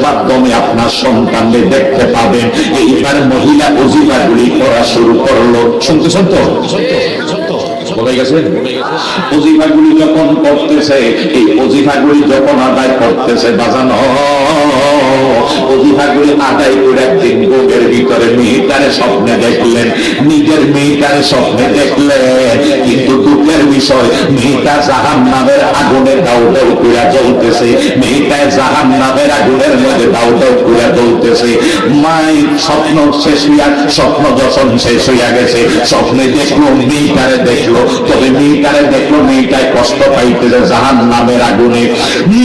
মাধ্যমে আপনার সন্তানদের দেখতে পাবেন। এইবার মহিলা ওজিফাগুলি করা শুরু করলো। শুনতেছেন তো? বলে গেছে ওজিফাগুলি যখন করতেছে, এই ওজিফাগুলি যখন আদায় করতেছে, বাজানো ওজিফাগুলি আদায় করে একদিন বুকের ভিতরে মেয়েটারে স্বপ্নে দেখলেন, নিজের মেয়েটারে স্বপ্নে দেখলেন। কিন্তু দুঃখের বিষয়, মেয়েটা জাহান্নামের আগুনে দাউ দাউ করে জ্বলতেছে। মেয়েটা জাহান্নামের আগুনের মধ্যে দাউ দাউ করে জ্বলতেছে। মায়ের স্বপ্ন শেষ হইয়া, স্বপ্ন যখন শেষ হইয়া গেছে, স্বপ্নে দেখলো মেয়েটারে দেখলো, তবে মেয়েটারে দেখলো মেয়েটায় কষ্ট পাইতেছে জাহান্নামের আগুনে।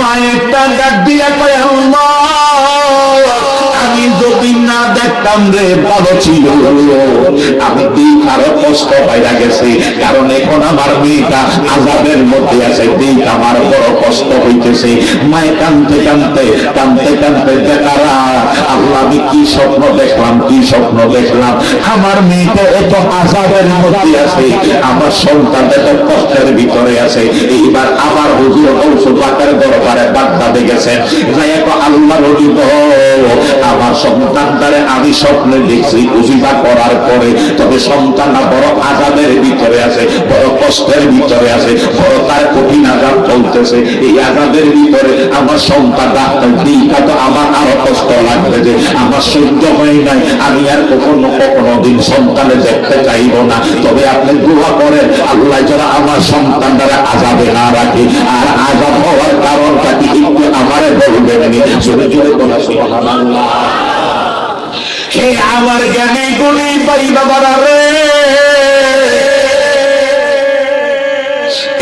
মায়েরটা ডাক দিয়া কয়, আল্লাহ আমি যদি না দেখতাম রে ভালো ছিল, আমি দিক আরো কষ্ট পাইয়া গেছি, কারণ এখন আমার মেয়েটা আযাবের মধ্যে আছে, দিক আমার বড় কষ্ট হইতেছে। মায়ে কাঁদতে কাঁদতে কাঁদতে কাঁদতে দেখারা, আল্লাহ আমি কি স্বপ্ন দেখলাম, কি স্বপ্ন দেখলাম, আমার মেয়েটা এত আযাবের মধ্যে আছে, আমার সন্তান এত কষ্টের ভিতরে আছে। এইবার আবার হুজুর গৌসুল পাকের দরবারে বাগদাদে গেছেন, আল্লাহর ওলি গো, আমার সন্তানটারে আমি স্বপ্নে দেখছি ওজিফা করার পরে, তবে সন্তানটা বড় আযাবের ভিতরে আছে, বড় কষ্টের ভিতরে আছে, বড় তার কঠিন আযাব চলতেছে। এই আযাবের ভিতরে আমার সন্তানটা দিকটা তো আমার আরো কষ্ট লাগবে, যে আমার সহ্য হয় নাই, আমি আর কখনো কখনো দিন সন্তানে দেখতে চাইব না। তবে আপনি দোয়া করেন আল্লাহ যারা আমার সন্তানটারে আযাবে না রাখে, আর আযাব হওয়ার কারণটা কি একটু আমারে বলবেন। জোরে জোরে বলা সুবহানাল্লাহ। হে আমার জ্ঞানী গুণী ভাই বাবারা রে,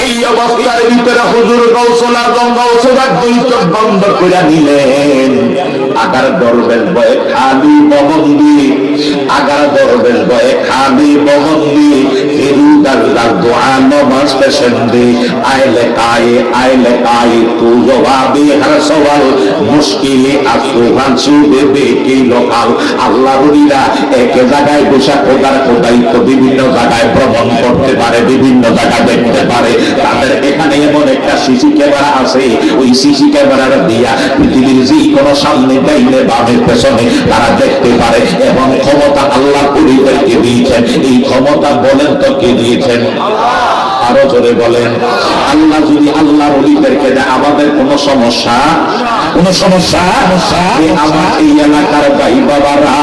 এই অবস্থার ভিতরে হুজুর গৌসুল আযম গৌসুল দুই চোখ বন্ধ করে নিলেন। আগার দরবেশ বয়ে খালি ববন্দি, আগার দরবেশ বয়ে খালি ববন্দি, হিরুদার দোয়া নমাজ পেশেন্দি, আইলে কায়ে তু জবাবি হর সওয়াল, মুশকিলে আসুহান সুবে বেকি লোকাল। আল্লাহ বলিরা এক জায়গায় বসে খোদার খোদাইত্ব বিভিন্ন জায়গায় ভ্রমণ করতে পারে, বিভিন্ন জায়গা দেখতে পারে। তাদের এখানে এমন একটা সিসি ক্যামেরা আছে, ওই সিসি ক্যামেরার দিয়া পৃথিবীর যে কোনো সামনে ডাইনে বামের পেছনে তারা দেখতে পারে, এবং ক্ষমতা আল্লাহ পরিবারকে দিয়েছেন। এই ক্ষমতা বলেন তো কে দিয়েছেন? আরো জোরে বলেন। আল্লাহ যদি আল্লাহর ওলিদেরকে দেয়, আমাদের কোনো সমস্যা, কোনো সমস্যা? আমার এই এলাকার ভাই বাবারা,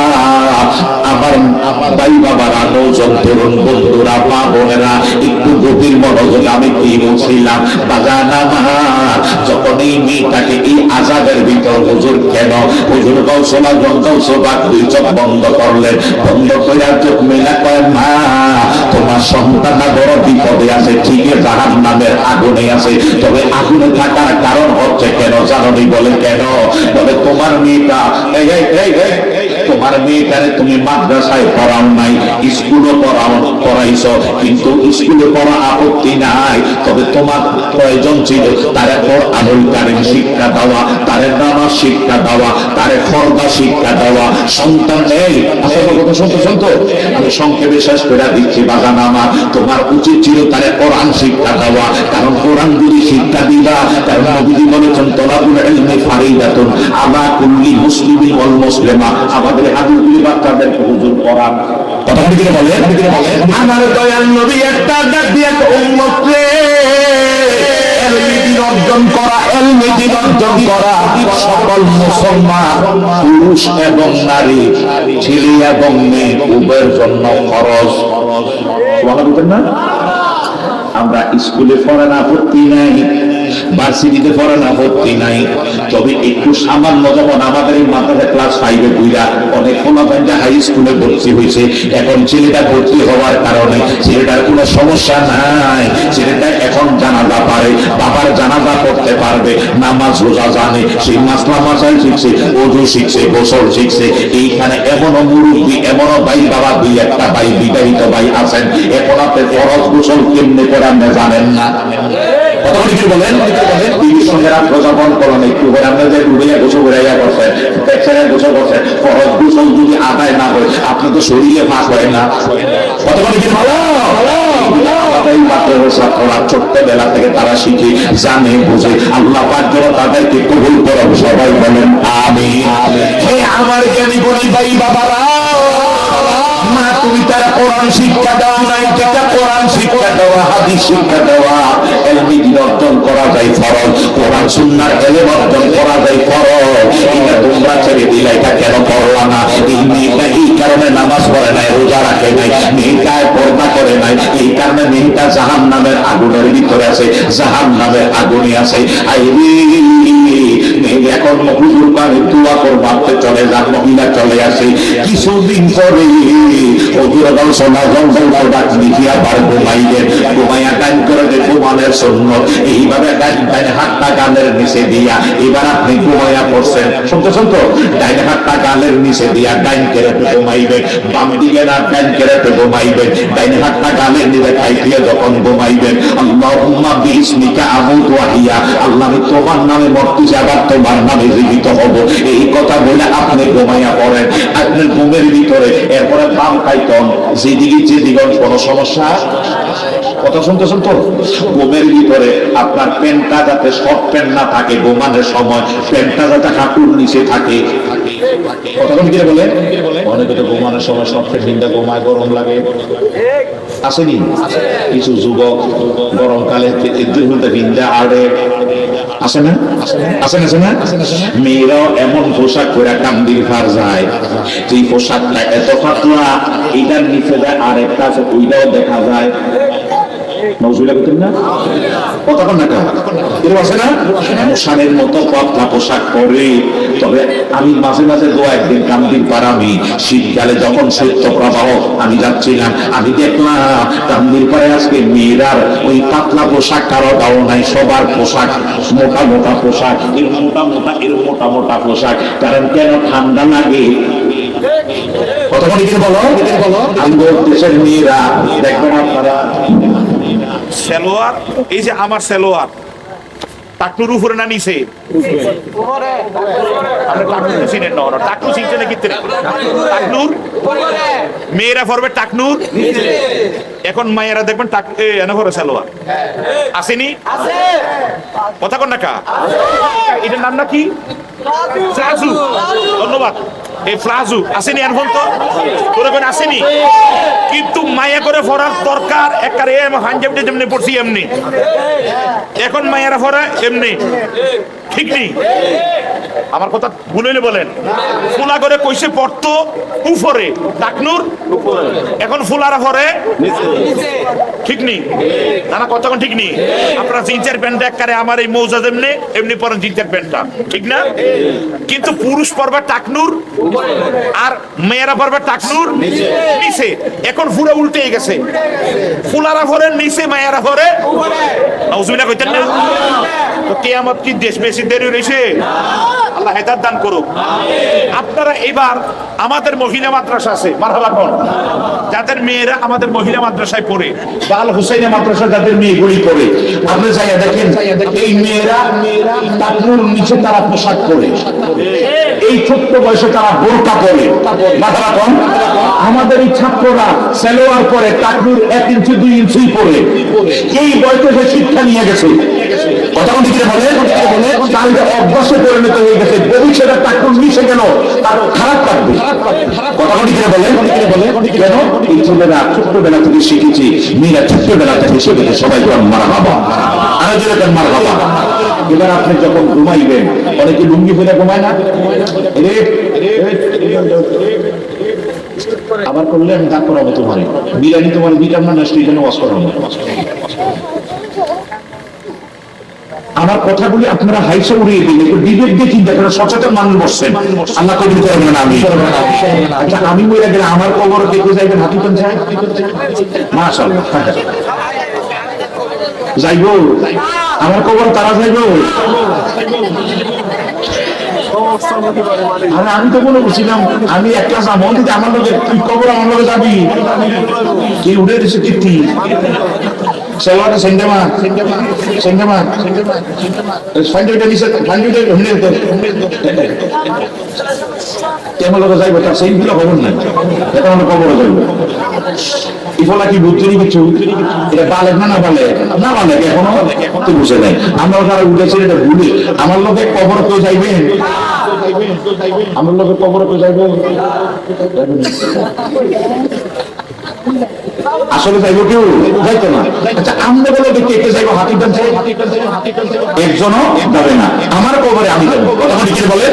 আমার ভাই বাবারা, নৌজন তরুণ বন্ধুরা, মা বোনেরা, একটু গভীর মনোযোগ আমি কি বলছিলাম। বাজান আমার, যখন এই মেয়েটাকে এই আযাবের ভিতর হুজুর কেন হুজুর গৌসুল আযম গৌসুল পাক দুই চোখ বন্ধ করলেন, বন্ধ করে চোখ মেলা করেন, মা তোমার সন্তানটা বড় বিপদে আছে, ঠিকই জাহান্নামের আগুনে আছে, তবে আগুনে থাকার কারণ হচ্ছে কেন জানি? বলে কেন? বলে তোমার মেয়েটা, তোমার মেয়েটারে তুমি মাদ্রাসায় পড়াও নাই, স্কুলে পড়াইছ, কিন্তু স্কুলে পড়া আপত্তি নাই, তবে তোমার প্রয়োজন ছিল তারে কোরআনুল কারীম শিক্ষা দেওয়া, তারে নামাজ শিক্ষা দেওয়া, তারে ফরজ শিক্ষা দেওয়া। সন্তান নেই, আসলে কথা শুনতেছেন তো? আমি সংক্ষেপে শেষ করে দিচ্ছি। বাগান আমার, তোমার উচিত ছিল তারে কোরআন শিক্ষা দেওয়া, কারণ কোরআন যদি শিক্ষা দিবা, কারণ নবীজি বলেছেন তলাবুল ইলমি ফারিদাতুন আলা কুল্লি মুসলিমিন ওয়াল মুসলিমা। আমাদের হাদিসগুলি বাচ্চাদেরকে হুজুর কোরআন কথা বলে বলেন, আমার দয়াল নবী একটা ডাক দিয়ে উম্মত রে, এলমি অর্জন করা, এলমি অর্জন করা সকল মুসলমান পুরুষ এবং নারী, ছেলে এবং মেয়ে উভয়ের জন্য ফরজ। বলবেন না? আমরা স্কুলে পড়া না আপত্তি নাই, ভার্সিটিতে পড়া না আপত্তি নাই, তবে একটু সামান্য, যেমন আমাদের এই মাথাতে ক্লাস 5-এ বুইরা অনেক কোনটা হাই স্কুলে ভর্তি হয়েছে, এখন ছেলেটা ভর্তি হওয়ার কারণে ছেলেটার কোনো সমস্যা নাই, ছেলেটা এখন জানাজা পারে, বাবার জানাজা করতে পারবে, নামাজ রোজা জানে, সেই মাসলা মাসাইল শিখছে, ওযু শিখছে, গোসল শিখছে। এইখানে এমনও মুরব্বী, এমনও ভাই বাবা, দুই একটা ভাই বিবাহিত ভাই আছেন, এখন আপনি ফরজ গোসল কেমনে করে আপনি জানেন না। বলেন প্রজাপন করেন একটু করে আপনাদের ডুবাইয়া গোসল ঘুরাইয়া করছেন, পেছনের গোসল করছেন, ফরজ গোসল যদি আদায় না হয় আপনি তো শরীরে ফাঁক হয় না। কতক্ষণ কি ভালো ছোট্টবেলা থেকে তারা শিখে জানে বুঝে, আল্লাহ পাক যেন তাদেরকে কবুল করেন। সবাই বলেন আমিন। শিক্ষা দেওয়া নাই, যেটা কোরআন শিক্ষা দেওয়া, হাদিস শিক্ষা দেওয়া, এলমি দিন অর্জন করা যায় ফরজ, কোরআন সুন্নাহর এলেম অর্জন করা যায় ফরজ। এটা তোমরা ছেড়ে দিলে, এটা কেন করলা না? এই মেয়েটা এই কারণে নামাজ পড়ে নাই, রোজা রাখে নাই, মেয়েটায় পর্দা করে নাই, এই কারণে মেয়েটা জাহান্নামের আগুনের ভিতরে আছে, জাহান্নামের আগুনে আছে। এখন হুজুর পানি দোয়া করবো, আপনি চলে যান, মহিলা চলে আসে। কিছুদিন পরে হুজুর সোনা জঙ্গল ডাক দিকে আবার ঘুমাইলেন, ঘুমাইয়া টাইম করে ঘুমানের সুন্নত, এইভাবে ডাইনে হাতটা গালের নিচে দিয়া এবার আপনি ঘুমাইয়া পড়ছেন। শুনতেছেন তো? ডাইনে হাতটা গালের নিচে দিয়া ডাইন কেরাতে ঘুমাইবেন, বাম দিকে না ডাইন কেরাতে ঘুমাইবেন, ডাইনে হাতটা গালের নিচে খাই দিয়ে যখন ঘুমাইবেন, আল্লাহুম্মা বিইসমিকা আমুতু ওয়া আহইয়া, আল্লাহ আমি তোমার নামে মরতেছি, আবার তোমার নামে জীবিত হব, এই কথা বলে আপনি ঘুমাইয়া পড়েন। আপনার ঘুমের ভিতরে এরপরে বাম খাইতন, যেদিকে কোনো সমস্যা। কথা শুনতেছেন তো? ঘুমের ভিতরে আপনার প্যান্টটা যাতে শর্ট প্যান্ট না থাকে, ঘুমানোর সময় প্যান্টটা যাতে হাঁটুর নিচে থাকে। কতক্ষণ কি বলে? অনেকে তো ঘুমানোর সময় শর্ট প্যান্ট ভিন্দা ঘুমায়, গরম লাগে, আসেনি? কিছু যুবক গরমকালে ভিন্দা আড়ে, আসে না? আসে না? মেয়েরাও এমন পোশাক করে কান্দির ভার যায়, যে পোশাকটা এত পাতলা, এইটার নিচে যায় আরেকটা আছে, ওইটাও দেখা যায়। মশানের মতো পাতলা পোশাক পরে। তবে আমি মাঝে মাঝে দো একদিন কান্দির পাড়ামি, শীতকালে যখন শৈত্য প্রবাহ আমি যাচ্ছিলাম, আমি দেখলাম কান্দির পাড়ে আজকে মেয়েরার ওই পাতলা পোশাক কারো গাও নাই, সবার পোশাক মোটা মোটা পোশাক, এর মোটা মোটা পোশাক। কারণ কেন? ঠান্ডা লাগে। কতক্ষণ বলো? আমাদের দেশের মেয়েরা দেখবেন আপনারা সেলোয়ার, এই যে আমার সেলোয়ার টাকনুর উপরে না নিচে? টাকনুর মেয়েরা পরবে টাকনুর, এখন মায়েরা দেখবেন সেলোয়ার আসেনি? কথা কন না কা? এটার নাম না কি? ফ্লাজু। ধন্যবাদ। এই ফ্লাজু আসেনি এখন তো? তোর এখন আসেনি? কিন্তু মায়া করে পড়ার দরকার একারে, পাঞ্জাবিটা যেমনি পড়ছি এমনি, এখন মায়েরা পড়া এমনি, ঠিক নেই? আমার কথা ভুলে বলেন। ফুলা করে কইসে পড়তো উপরে টাকনুর, এখন ফুলারা পরে ঠিক নেই? না কতক্ষণ ঠিক নেই? আপনারা জিন্সের প্যান্টটা একারে আমার এই মৌজা যেমনি এমনি পরেন জিন্সের প্যান্টটা, ঠিক না? কিন্তু পুরুষ পরবে টাকনুর আর মেয়েরা পরবে টাকনুর নিচে। এখন পুরো উল্টে গেছে, ফুলারা পরে নিচে, মায়েরা পরে নাউজুবিল্লাহ কইতেন না? তো কিয়ামত কি দেশ বেশি দেরি রয়েছে? আল্লাহ হেদায়েত দান করুক। আপনারা এবার আমাদের মহিলা মাদ্রাসা আছে, মারহাবা কোন, যাদের মেয়েরা আমাদের মহিলা মাদ্রাসায় পড়ে, আল হুসাইন মাদ্রাসা যাদের মেয়েগুলি পড়ে, আপনি যাইয়া দেখেন এই মেয়েরা টাকনুর নিচে তারা পোশাক পরে, এই ছোট্ট বয়সে তারা বোরকা পরে, মারহাবা কোন। আমাদের এই ছাত্ররা সালোয়ার পরে, টাকনুর 1 ইঞ্চি 2 ইঞ্চি পরে, এই বয়সে শিক্ষা নিয়ে গেছে। কথা বলে তার অভ্যাসে পরিণত হয়ে গেছে, ভবিষ্যতে টাকনুর নিচে গেল তার খারাপ লাগবে। কথা বলে কেন? এই ছেলেরা ছোট্টবেলা থেকে শিখেছি, মেয়েরা ছোট্টবেলা থেকে শিখেছে। সবাই মারহাবা, আরো যেরকম মারহাবা। এবার আপনি যখন ঘুমাইবেন, অনেকে লুঙ্গি ফেলে ঘুমায় না? আবার করলে আমি দাগ করাবো তোমার, বিরিয়ানি তোমার দিতাম না, সেই জন্য ওয়াশ করাবো। আমার কথাগুলি আপনারা হাইসে উড়িয়ে দিন, একটু বিবেক দিয়ে চিন্তা করেন, সচেতন মানুষ বসছেন। আল্লাহ কবুল করবেন না? আচ্ছা, আমি বলে গেলে আমার কবর দেখে যাইবেন, হাতি পঞ্চায়েত মাশাআল্লাহ যাইব, আমার কবর তারা যাইব। আরে আমি তো মনে করছিলাম আমি একটা যাবো, আমার লোকে তুই কবর আমার লোকে যাবি, কি উঠে দিচ্ছে কীর্তি সেলোয়ারে সেন্ডেমা ফান্ডিটা নিচে, ফান্ডিটা কেমন লোকে যাইব, তার সেইগুলো খবর নাই, এখন আমরা কবরে যাইব। ইফলা কি বুদ্ধি কিছু, এটা পালে না পালে না পালে এখনো তো বুঝে নাই। আমরা যারা উঠেছি এটা ভুলে, আমার লোকে কবর কেউ যাইবেন, আমার লোকে কবর কেউ যাইবেন। আসলে যাইব কেউ যাইতো না। আচ্ছা আমরা বলে কে কে যাইব হাতি টান একজনও যাবে না, আমার কবরে আমি যাবো। কথা ঠিক বলে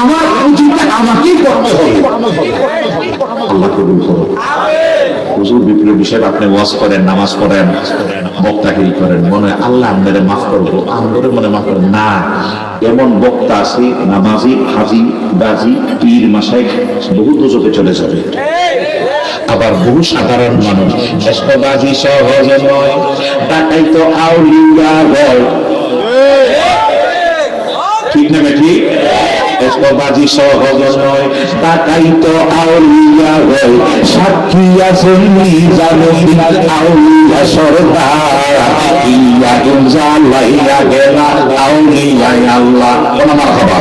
আমার উচিতটা আমাকেই করতে হবে। আল্লাহ কবুল করুন। হুজুর বিপ্লবী সাহেব আপনি ওয়াজ করেন, নামাজ পড়েন, বক্তাগিরি করেন, মনে হয় আল্লাহ আমাদের মাফ করবো, আমাদের মনে মাফ করেন না। এমন বক্তা আছে নামাজি, হাজি, গাজী, পীর, মাশায়েখ বহু দুজকে চলে যাবে। আবার বহু সাধারণ মানুষ এসকবাজি সহজ নয়, টাকাই তো আউলিয়া বল, ঠিক না ঠিক? এসকবাজি সহজ নয়, টাকাই তো আউলিয়া বল, সাক্ষী আছেন মিজানুদ্দিন আউলিয়া সরদার, ইয়া গুঞ্জালাইয়া গেলা আউলিয়া আল্লাহ। কোন মারহাবা।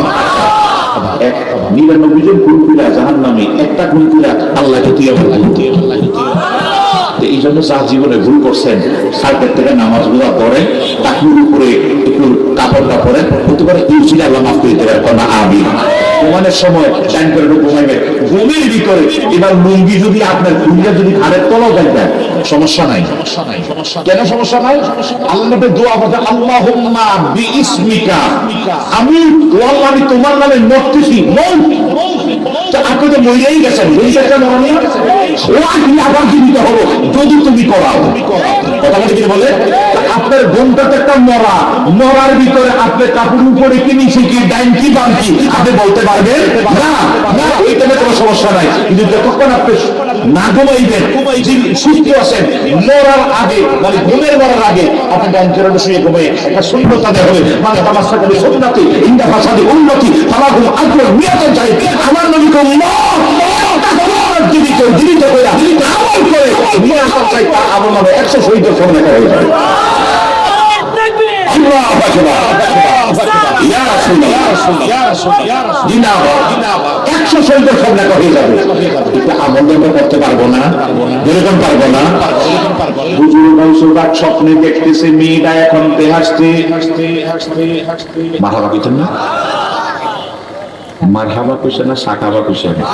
99 জন খুনকুরা জাহান্নামী, একটা খুনকুরা আল্লাহকে দিয়ে বলতে। এই জন্য যা জীবনে ভুল করছেন সার্কেট থেকে নামাজ গুলা পড়েন, তাকুর উপরে একটু কাপড়টা পরেন, হতে পারে ইউসিল আল্লাহ মাফ করে দিতে পারে না। আমি ঘুমানোর সময় টাইম করে ঘুমাইবেন, ঘুমের ভিতরে এবার লুঙ্গি যদি আপনার খুলিয়া যদি ঘাড়ের তলাও যাইতেন সমস্যা নাই। কেন সমস্যা নাই? আল্লাহ নবী দোয়া করতে, আল্লাহুম্মা বিইসমিকা, আমি তোমার নামে মরতেছি, আপনি তো মরিয়াই গেছেন, আবার জীবিত হবো যদি তুমি করাও। কথা বলে বলে আপনার ঘন্টাতে একটা মরা, মরার ভিতরে আপনি কাপড় উপরে কি নিচে কি ডাইন কি বাম কি আপনি বলতে পারবেন না, ওইখানে কোনো সমস্যা নাই। কিন্তু যতক্ষণ আপনি না ঘুমাইবেন, সুস্থ আছেন, মরার আগে মানে ঘুমের মরার আগে আপনি ডাইন চরণে শুয়ে ঘুমিয়ে একটা সুন্দরতা দেওয়া হবে, মানে তামাশা করে সুন্নতি ইন্দা ফাসাদি উন্নতি তালাহুম আজর নিয়াত চাই। আমার নবী কো জীবিত জীবিত করে আমল করে নিয়াত চাই, তার আমল নামে 100 শহীদের সঙ্গে দেখা হয়ে যাবে। আল্লাহু আকবার, ইয়া রাসূলুল্লাহ, জিন্দাবাদ, 100 শহীদের সঙ্গে দেখা হয়ে যাবে। এটা আমল আমরা করতে পারবো না, যেরকম পারবো না। হুজুর গাউসুল স্বপ্নে দেখতেছে মেয়েটা এখন হাসতে হাসতে হাসতে হাসতে মারহাবা কইতেন না, মারহাবা কইছে না সাকাবা কইছে না,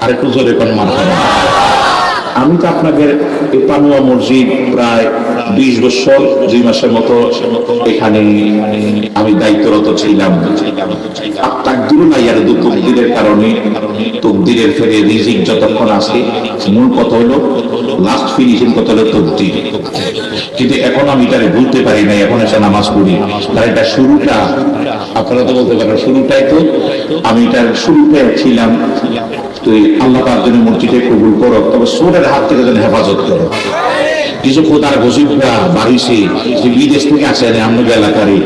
আরেকটু জোরে কোন মারহাবা। আমি তো আপনাদের এই পানুয়া মসজিদ প্রায় 20 বছর 2 মাসের মতো এখানে আমি দায়িত্বরত ছিলাম। তাকদীরুল আইয়ার তকদীরের কারণে তকদীরের ফেরে রিজিক যতক্ষণ আসে, মূল কথা হলো লাস্ট ফিনিশিং কথা হলো তকদীর। কিন্তু এখন আমি এটারে ভুলতে পারি না, এখন এসে নামাজ পড়ি। তার এটা শুরুটা আপনারা তো বলতে পারেন শুরুটাই তো আমি এটার শুরুতে ছিলাম। তো আল্লাহ তার জন্য মসজিদে কবুল করো, তবে সোরের হাত থেকে যেন হেফাজত করো। কিছু খোদার গজিবরা বাড়িছে যে বিদেশ থেকে আসে আমাদের এলাকারে,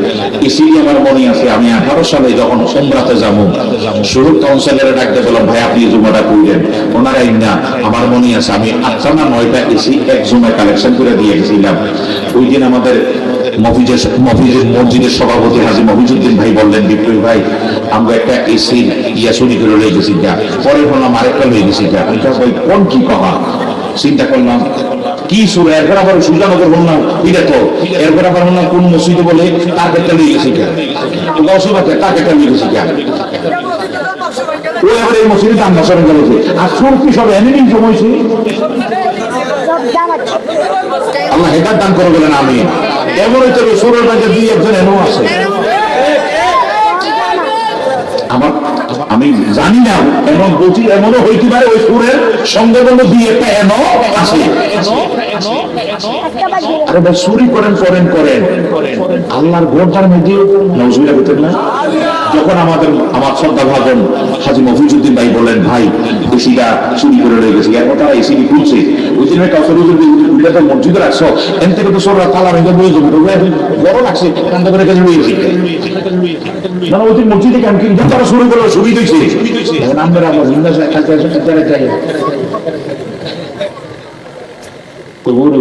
এসেই আমার মনে আছে আমি 18 সালে যখন উমরাতে যাবো, শহর কাউন্সিলরে ডাকতে বললাম ভাই আপনি জুমাটা করলেন, ওনারাই না আমার মনে আছে আমি 8টা না 9টা এসি এক জুমায় কালেকশন করে দিয়ে গেছিলাম। ওই দিন আমাদের মফিজের মসজিদের সভাপতি হাজী মফিজুদ্দিন ভাই বললেন, বিপ্লবী ভাই আমরা একটা এসি ইয়াসুনি করে লয়ে গেছি যা, পরে বললাম আরেকটা লয়ে গেছি যা। ভাই কোন কি কথা চিন্তা করলাম কি সুর, এরপর আবার সুজানগর বললাম এটা তো, এরপর আবার বললাম কোন মসজিদে বলে টার্গেটটা লয়ে গেছি যা, টার্গেটটা লয়ে গেছি যা। ও এবার এই মসজিদে দাম বসানো গেছে আর সুর কি সব এমনি জমাইছে। আল্লাহ হেদায়েত দান করে বলেন আমি। এমন হইতে সুরের মাঝে 2-1 জন এমন আছে আমার, আমি জানি না এমন বলছি, এমনও হইতে পারে ওই সুরের সঙ্গে বন্ধ 2-1টা এমন আছে। আরে ভাই চুরি করেন করেন করেন আল্লাহর ঘরটার মধ্যে নজরুল হতেন না। যখন আমার শ্রদ্ধা ভাজন হাজী মফিজুদ্দিন ভাই বলেন ভাই এসিটা চুরি করে রয়ে গেছে, এখন তারা এসি খুলছে, ওই দিন কাউকে মসজিদে রাখছো এন থেকে তো সররা তালা ভেঙে বয়ে যাবে, বড় লাগছে কান্দা করে গেছে রয়ে গেছে না, ওই দিন মসজিদে কেন কিন্তু তারা শুরু করলো ছবি দিয়েছে নাম্বার আমার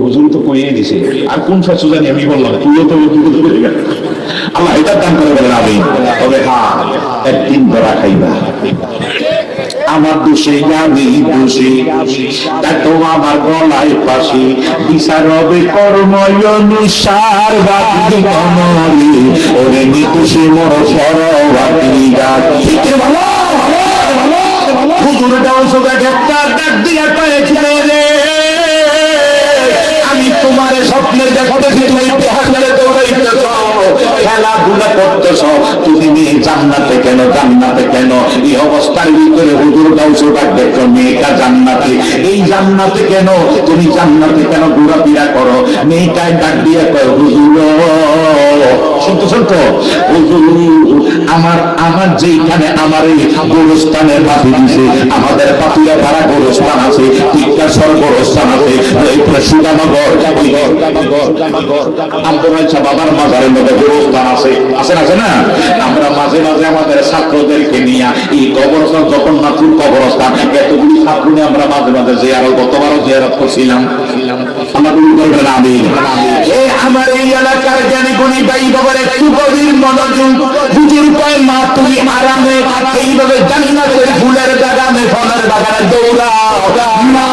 হুজুর তো কইয়ে দিছে আর কোন শাশু জানি আমি বললাম তুইও তো আল্লাহ এটা দান করে বলেন আমি। তবে হ্যাঁ একদিন ধরা খাইবা, আমার দোষে আমি দোষী, দেখো আমার গলায় পাশে বিচার হবে কর্ময় অনুসার বাকি মনরে ওরে নিতুষে মোর সরবাতি গাছ। হুজুর দাও সোজা একটা ডাক দিয়া কয়েছিল রে করতেছ, তুমি মেয়ে জান্নাতে কেন, জান্নাতে কেন? এই অবস্থার ভিতরে হুজুর গাউসে ডাক দেখো, মেয়েটা জান্নাতে। এই জান্নাতে কেন, তুমি জান্নাতে কেন ঘোরাফেরা করো? মেয়েটাই ডাক দিয়ে কয়, হুজুর শুনতেছেন তো, হুজুর আমার যেইখানে আমার এই গোরস্থানের পাতি দিছে, আমাদের পাতিরা তারা গোরস্থান আছে, টিকাসর গোরস্থান আছে, সুদামাগর আন্তরাইছা বাবার মাজারের মধ্যে গোরস্থান আছে, আছে না? আমরা মাঝে মাঝে আমাদের ছাত্রদেরকে নিয়ে এই কবরস্থান, জগন্নাথপুর কবরস্থান, এতগুলি ছাত্র নিয়ে আমরা মাঝে মাঝে জিয়ারত, গতবারও জিয়ারত করছিলাম। আমার এই এলাকার জ্ঞানী গুণী ভাই বাবার একটু গভীর মনোযোগ। হুজুর কয়, মা তুমি আরামে এইভাবে জান্নাতের ফুলের বাগানে, ফলের বাগানে দৌড়াও, মা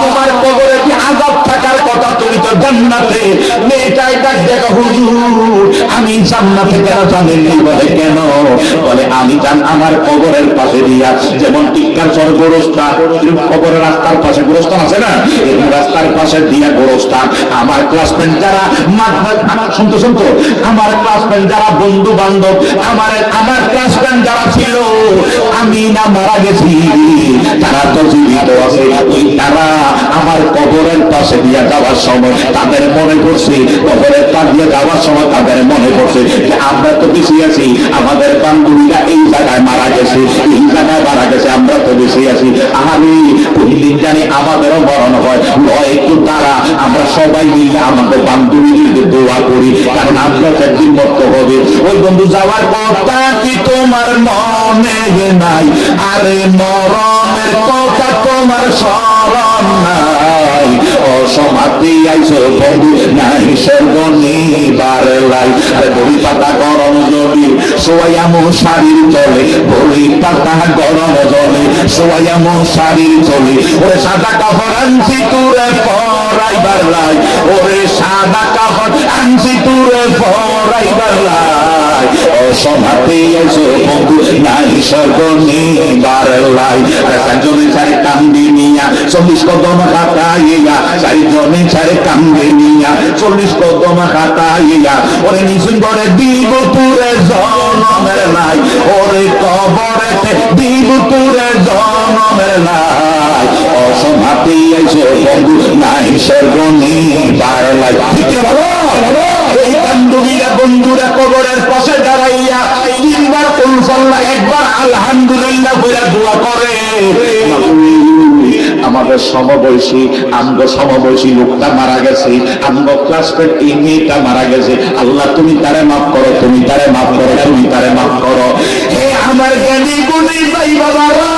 তোমার কবরে কি আযাব থাকার কথা? তুমি তো জান্নাতে। মেয়েটাই ডাক দেখো, হুজুর আমি জান্নাতে কেন জানেননি? বলে কেন? বলে আমি আমার কবরের পাশে দিয়া, যেমন টিক্কার চর গোরস্থান, কবরের রাস্তার পাশে গোরস্থান আছে না, এই রাস্তার পাশে দিয়া গোরস্থান। আমার ক্লাসমেট যারা, আমার শুনতেছেন তো, আমার ক্লাসমেট যারা, বন্ধু বান্ধব, আমার ক্লাসমেট যারা ছিল, আমি না মারা গেছি, তারা তো জীবিত আছে, ওই তারা আমার কবরের পাশে দিয়া যাওয়ার সময় তাদের মনে পড়ছে, কবরের পাশ দিয়ে যাওয়ার সময় তাদের মনে পড়ছে যে আমরা তো বেশি আছি, আমাদের বান্ধবীরা এই জায়গায় মারা গেছে, এই জায়গায় মারা গেছে, আমরা তো বেশি আছি। আমি প্রতিদিন জানি আমাদেরও মরণ হয়, একটু তারা আমরা সবাই মিলে আমাদের বান্ধবীদের দোয়া করি, কারণ আমরা একদিন মরতে হবে। ওই বন্ধু যাওয়ার কথা কি তোমার মনে নাই? আরে মরণের কথা তোমার স্মরণ নাই, অসমাধি আইছো বন্ধু নাই স্বর্গ নিবার লাই। আরে বই পাতা গরম জলে সোয়াইয়ামো শাড়ির চলে, বই পাতা গরম জলে সোয়াইয়ামো শাড়ির চলে। ওরে সাদা কাপড় আনছি তুরে পরাইবার লাই, ওরে সাদা কাপড় আনছি তুরে পরাইবার লাই, অসমাধি আইছো বন্ধু নাই স্বর্গ নিবার লাই। আরে সাজনে চারে কান্দি নিয়া 40 কদম খাতাইয়া, চারিজনে চারে কান্দি নিয়া 40 কদম খাতাইয়া, ওরে নিশুন করে দিব তুরে জনমের লাই, ওরে কবরেতে দিব তুরে জনমের লাই, অসমাধি আইছো বন্ধু নাই স্বর্গ নিবার লাই। ঠিক আছে, এই বান্ধবীরা বন্ধুরা কবরের পাশে দাঁড়াইয়া 3 বার কুলসাল্লাহ, একবার আলহামদুলিল্লাহ বলে দোয়া করে। আমাদের সমবয়সী, আমগো সমবয়সী লোকটা মারা গেছে, আমগো ক্লাসমেট এই মেয়েটা মারা গেছে, আল্লাহ তুমি তারে মাফ করো, তুমি তারে মাফ করো, তুমি তারে মাফ করো। হে আমার জ্ঞানী গুণী ভাই বাবারা,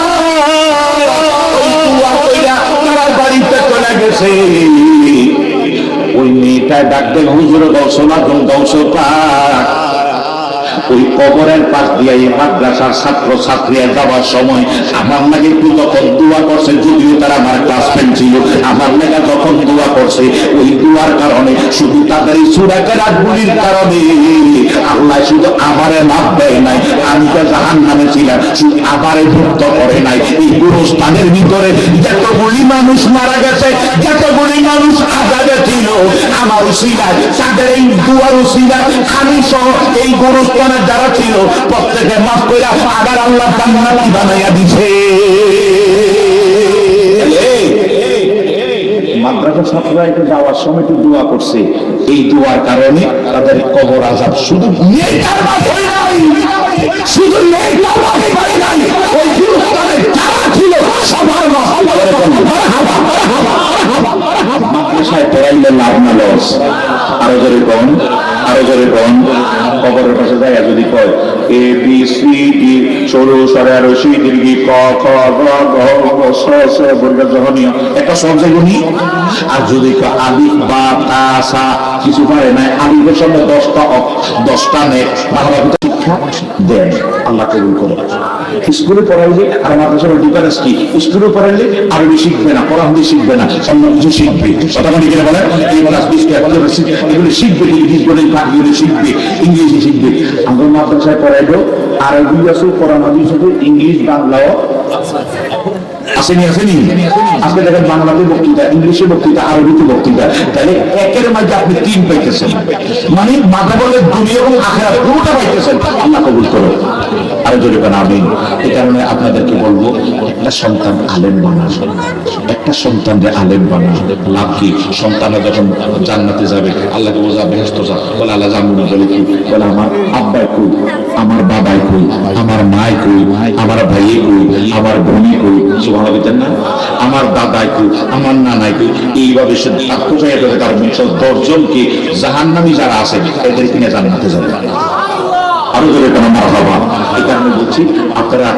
ওই দোয়া কইরা তারা বাড়িতে চলে গেছে। ওই মেয়েটা ডাক দেন, হুজুর গৌসলা গৌসল পাক। ওই কবরের পাশ দিয়ে এই মাদ্রাসার ছাত্র ছাত্রীরা যাওয়ার সময় আমার লাগে একটু যখন দোয়া করছে, যদিও তারা আমার ক্লাসমেট ছিল, আমার লাগে যখন দোয়া করছে, ওই দোয়ার কারণে, শুধু তাদের এই সূরাকে রাতগুলির কারণে আল্লাহ শুধু আমারে মাফ দেয় নাই, আমি তো জাহান্নামে ছিলাম, শুধু আমারে মুক্ত করে নাই। এই গোরস্থানের ভিতরে যতগুলি মানুষ মারা গেছে, যতগুলি মানুষ আযাবে ছিল, আমার উসিলায়, তাদের এই দুয়ার উসিলায় আমি সহ এই গোরস্থানে যারা ছিল প্রত্যেকে মাফ করে আবার আল্লাহ জান্নাতি বানাইয়া দিছে। মাদ্রাসা ছাত্ররা একটু যাওয়ার সময় একটু দোয়া করছে, এই দোয়ার কারণে তাদের কবর আযাব শুধু নেককার মাফ হয় নাই, শুধু নেককার মাফ হয় নাই, ওই গোরস্থানে যারা ছিল সবার মাফ করে। মাদ্রাসায় পড়াইলে লাভ না লস? আরো জোরে কোন, আরো জোরে কোন। কবরের পাশে যায় যদি কয় এ বি সি ডি, সরু সরে আরো সি দীর্ঘি ক খ গ ঘ স স বর্গের জহনীয় একটা সহজে গুনি। আর যদি আলিফ বা তা সা কিছু পারে না, আলিফের সঙ্গে 10টা নেক বাংলা শিক্ষা দেন, আল্লাহ কবুল করে। স্কুলে পড়াইলে আর মাদ্রাসার ডিফারেন্স কি? স্কুলে পড়াইলে আরবি শিখবে না, কোরআন শিখবে না, অন্য কিছু শিখবে। কথা বলি কিনা বলেন, এগুলো শিখবে, ইংলিশ বলে এগুলো শিখবে, ইংলিশ শিখবে। আমরা মাদ্রাসায় পড়াইবো আরবি আছে, কোরআন হাদিস আছে, ইংলিশ বাংলাও আসেনি আসেনি। আজকে দেখেন বাংলাতে বক্তৃতা, ইংলিশে বক্তৃতা, আরবিতে বক্তৃতা, তাহলে একের মাঝে আপনি 3 পাইতেছেন, মানে মাথা বলে দুনিয়া এবং আখিরাত পুরোটা পাইতেছেন। আল্লাহ কবুল করো, আরো জোরে বলেন আমিন। এই কারণে আপনাদেরকে বলবো, একটা সন্তান আলেম বানান, একটা সন্তানকে আলেম বানান। লাভ কি? সন্তানরা যখন জান্নাতে যাবে, আল্লাহকে বোঝা বেহেশত যা, বলে আল্লাহ জামুনি বলে কি? বলে আমার আব্বাই কই, আমার বাবাই কই, আমার মাই কই, আমার ভাইয়ে কই, আমার বোনই কই, সুবহানাল্লাহ বলতেন না? আমার দাদাই কই, আমার নানাই কই। এইভাবে সে আত্মচায় করে তার বংশের 10 জনকে জাহান্নামী যারা আছে এদের কিনে জান্নাতে যাবে। আরো জোরে কেন মারহাবা। এই কারণে বলছি, আপনারা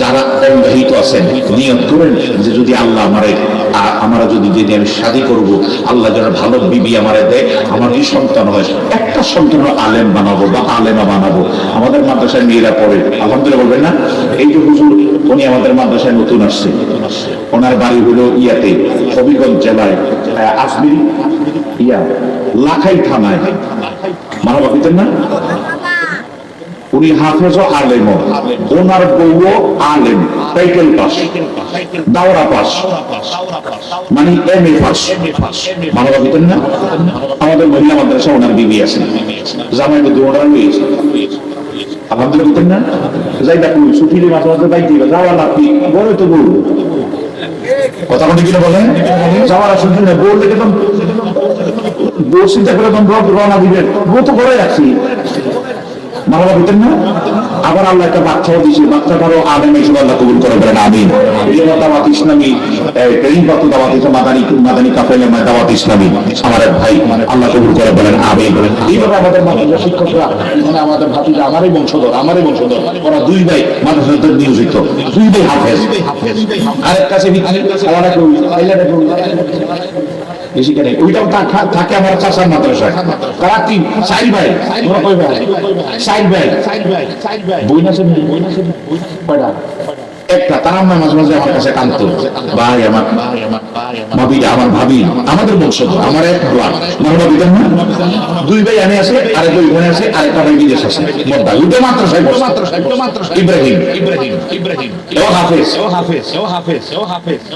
যারা অবিবাহিত আছেন নিয়ত করেন যে যদি আল্লাহ আমরা যদি আমি শাদী করব, আল্লাহ যেন ভালো বিবি আমারে দেয়, আমার কি সন্তান হয়, একটা সন্তান আলেম বানাবো বা আলেমা বানাবো। আমাদের মাদ্রাসায় মেয়েরা পড়ে, আলহামদুলিল্লাহ বলবেন না? এই যে হুজুর, উনি আমাদের মাদ্রাসায় নতুন আসছে, ওনার বাড়ি হলো ইয়াতে, হবিগঞ্জ জেলায় আজমির লাখাই থানায়, মারহাবা দিতেন না? উনি হাফেজ ও আলেম, ওনার বউও আলেম, টাইটেল পাস, দাওরা পাস, মানে এমএ পাস, মানবা দিতেন না? আমাদের মহিলা মাদ্রাসা ওনার বিবি আছে, জামাই বুদ্ধি ওনার হয়েছে, আলহামদুলিল্লাহ দিতেন না? যাই দেখুন ছুটির মাঝে মাঝে যাই দিবে, যাওয়ার আপনি বড় তো বউ কথা বলে কিনা বলেন, যাওয়ার আসলে না বললে একদম বউ চিন্তা করে একদম রওনা দিবেন, বউ তো করে রাখছি, মানবা দিতেন না? আবার আল্লাহ একটা বাচ্চাও দিয়েছে, বাচ্চাটারও আলেম হিসেবে আল্লাহ কবুল করে বলেন আমিন। দাওয়াত ইসলামী ট্রেনিং প্রাপ্ত দাওয়াত ইসলাম মাদানী কাফেলা দাওয়াত ইসলামী আমার এক ভাই, আল্লাহ কবুল করে বলেন আমিন। এইভাবে আমাদের মাদ্রাসা শিক্ষকরা, মানে আমাদের ভাতিজা, আমারই বংশধর, ওরা 2 ভাই মাদ্রাসাতে নিয়োজিত, 2 ভাই হাফেজ। আরেক কাছে বেশি কেন ওইটাও থাকে আমার চাচার মাদ্রাসায়, তারা 4 ভাই, সাইড ভাই বই না কয়টা একটা, তারা মাঝে মাঝে আমার কাছে কাঁদতো, ভাই আমার ভাবিটা, আমার ভাবি আমাদের বংশধর, আমার এক ব্লাড, মানবা দিতেন না? 2 ভাই এনে আছে, আরেক ভাই ওখানে আছে, আরেকটা ভাই বিদেশ আছে, মদ্দা ওইটা মাদ্রাসায় ইব্রাহিম ও হাফেজ,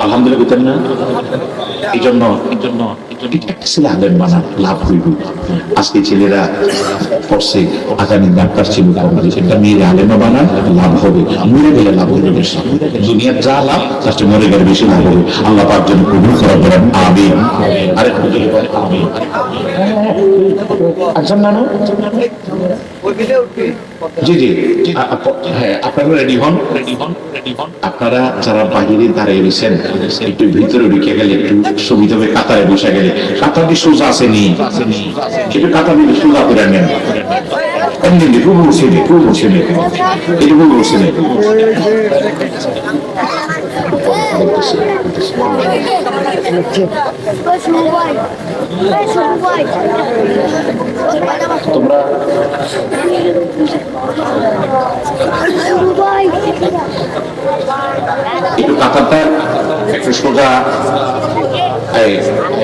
আলহামদুলিল্লাহ দিতেন না? এই জন্য ছেলে আলেম বানান, লাভ হইব। আজকে ছেলেরা পড়ছে, আগামী ডাক্তার ছিল, একটা মেয়ের আলেমা বানান, লাভ হবে, মরে গেলে লাভ হবে বেশি, দুনিয়ার যা লাভ তার চেয়ে মরে গেলে বেশি লাভ হবে। আল্লাহ পাক যেন কবুল করা বলেন আমিন। আরেকটু যদি বলেন আমিন। আচ্ছা না জি জি, হ্যাঁ আপনারা রেডি হন। আপনারা যারা বাহিরে দাঁড়িয়ে রয়েছেন একটু ভিতরে ঢুকে গেলে, একটু সুবিধা হবে, কাতারে বসে গেলে, কাতার দিয়ে সোজা আসেনি, একটু কাতার দিয়ে সোজা করে নেন, এমনি খুব বসে নেই, এটা খুব বসে নেই। তোমরা একটু কাতারটা একটু সোজা,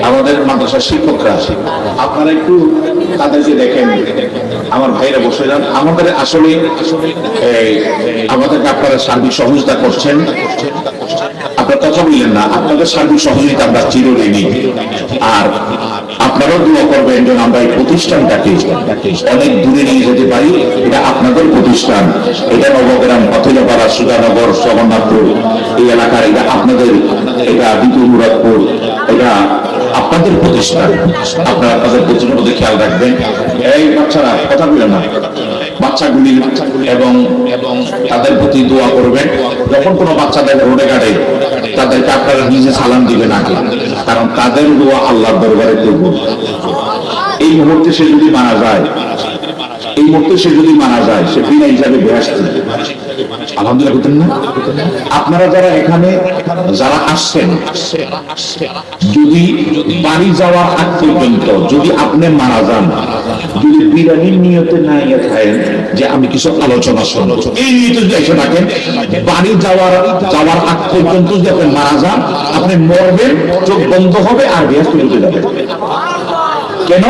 আমাদের মাদ্রাসার শিক্ষকরা আপনারা একটু তাদেরকে দেখেন, আমার ভাইরা বসে যান। আমাদের আসলে আমাদেরকে আপনারা সার্বিক সহযোগিতা করছেন, আপনারা কথা বললেন না, আপনাদের সার্বিক সহযোগিতা আমরা চিরঋণী। আর আপনারাও দোয়া করবেন যেন আমরা এই প্রতিষ্ঠানটাকে অনেক দূরে নিয়ে যেতে পারি। এটা আপনাদের প্রতিষ্ঠান, এটা নবগ্রাম, পথিলাপাড়া, সুধানগর, জগন্নাথপুর এই এলাকার, এটা আপনাদের, এটা দ্বিতীয় মুরাদপুর, এটা আপনাদের প্রতিষ্ঠান। আপনারা আপনাদের প্রতিষ্ঠানের মধ্যে খেয়াল রাখবেন। এই বাচ্চারা কথা বলেন না, বাচ্চাগুলি এবং তাদের প্রতি দোয়া করবেন। যখন কোনো বাচ্চাদের রোডে ঘাটে তাদেরকে আপনারা নিজে সালাম দিবেন আগে, কারণ তাদের দোয়া আল্লাহর দরবারে কবুল। এই মুহূর্তে সে যদি মারা যায়, সে বিনা হিসাবে বেহেশতে, আলহামদুলিল্লাহ বলতেন না? আপনারা যারা এখানে যারা আসছেন, যদি বাড়ি যাওয়ার আগ পর্যন্ত যদি আপনি মারা যান, যদি বিরানির নিয়তে না থাকেন যে আমি কিছু আলোচনা শুনবো, এই নিয়তে যদি এসে থাকেন, বাড়ি যাওয়ার আগ পর্যন্ত যদি আপনি মারা যান, আপনি মরবেন, চোখ বন্ধ হবে আর বেহেশতে ঢুকে যাবেন। কেন?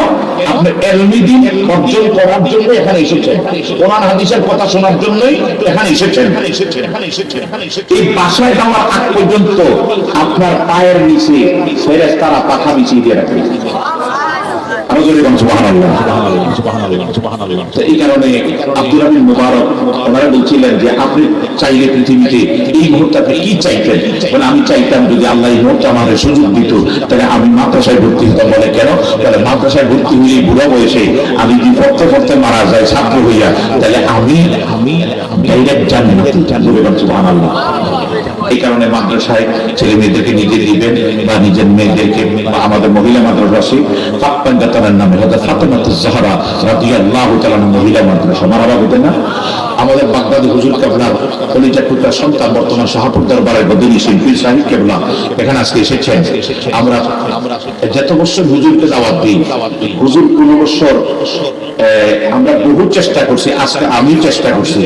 আপনি এলমি দিন অর্জন করার জন্য এখানে এসেছেন, কোরআন হাদিসের কথা শোনার জন্যই এখানে এসেছেন। এই বাসায় যাওয়ার আগ পর্যন্ত আপনার পায়ের নিচে ফেরেশতারা পাখা বিছিয়ে দিয়ে রাখবে। এই কারণে আব্দুল আমিন মুবারক ওনারা বলছিলেন যে আপনি চাইলে পৃথিবীতে এই মুহূর্তে আপনি কি চাইতেন? বলে আমি চাইতাম যদি আল্লাহ এই মুহূর্তে আমাদের সুযোগ দিত তাহলে আমি মাদ্রাসায় ভর্তি হতাম। বলে কেন? তাহলে মাদ্রাসায় ভর্তি হয়ে বুড়া বয়সে আমি যদি পড়তে পড়তে মারা যাই ছাত্র হইয়া, তাহলে আমি ডাইরেক্ট জান্নাতে যাব। সুবহানাল্লাহ। এই কারণে মাদ্রাসায় ছেলে মেয়েদেরকে নিজে দিবেন বা নিজের মেয়েদেরকে, বা আমাদের মহিলা মাদ্রাসা পাক পাঞ্জাতনের নামে হযরত ফাতেমাতুজ জাহরা রাদিয়াল্লাহু তাআলা মহিলা মাদ্রাসা, মারহাবা বলতেন না? আমাদের বাগদাদি হুজুর কেবলার কলিজা টুকরা সন্তান বর্তমান শাহপুর দরবারের বদনী শিল্পী সাহিব কেবলা এখানে আজকে এসেছেন। আমরা যত বছর হুজুরকে দাওয়াত দিই, হুজুর 15 বছর আমরা বহু চেষ্টা করছি, আজকে আমি চেষ্টা করছি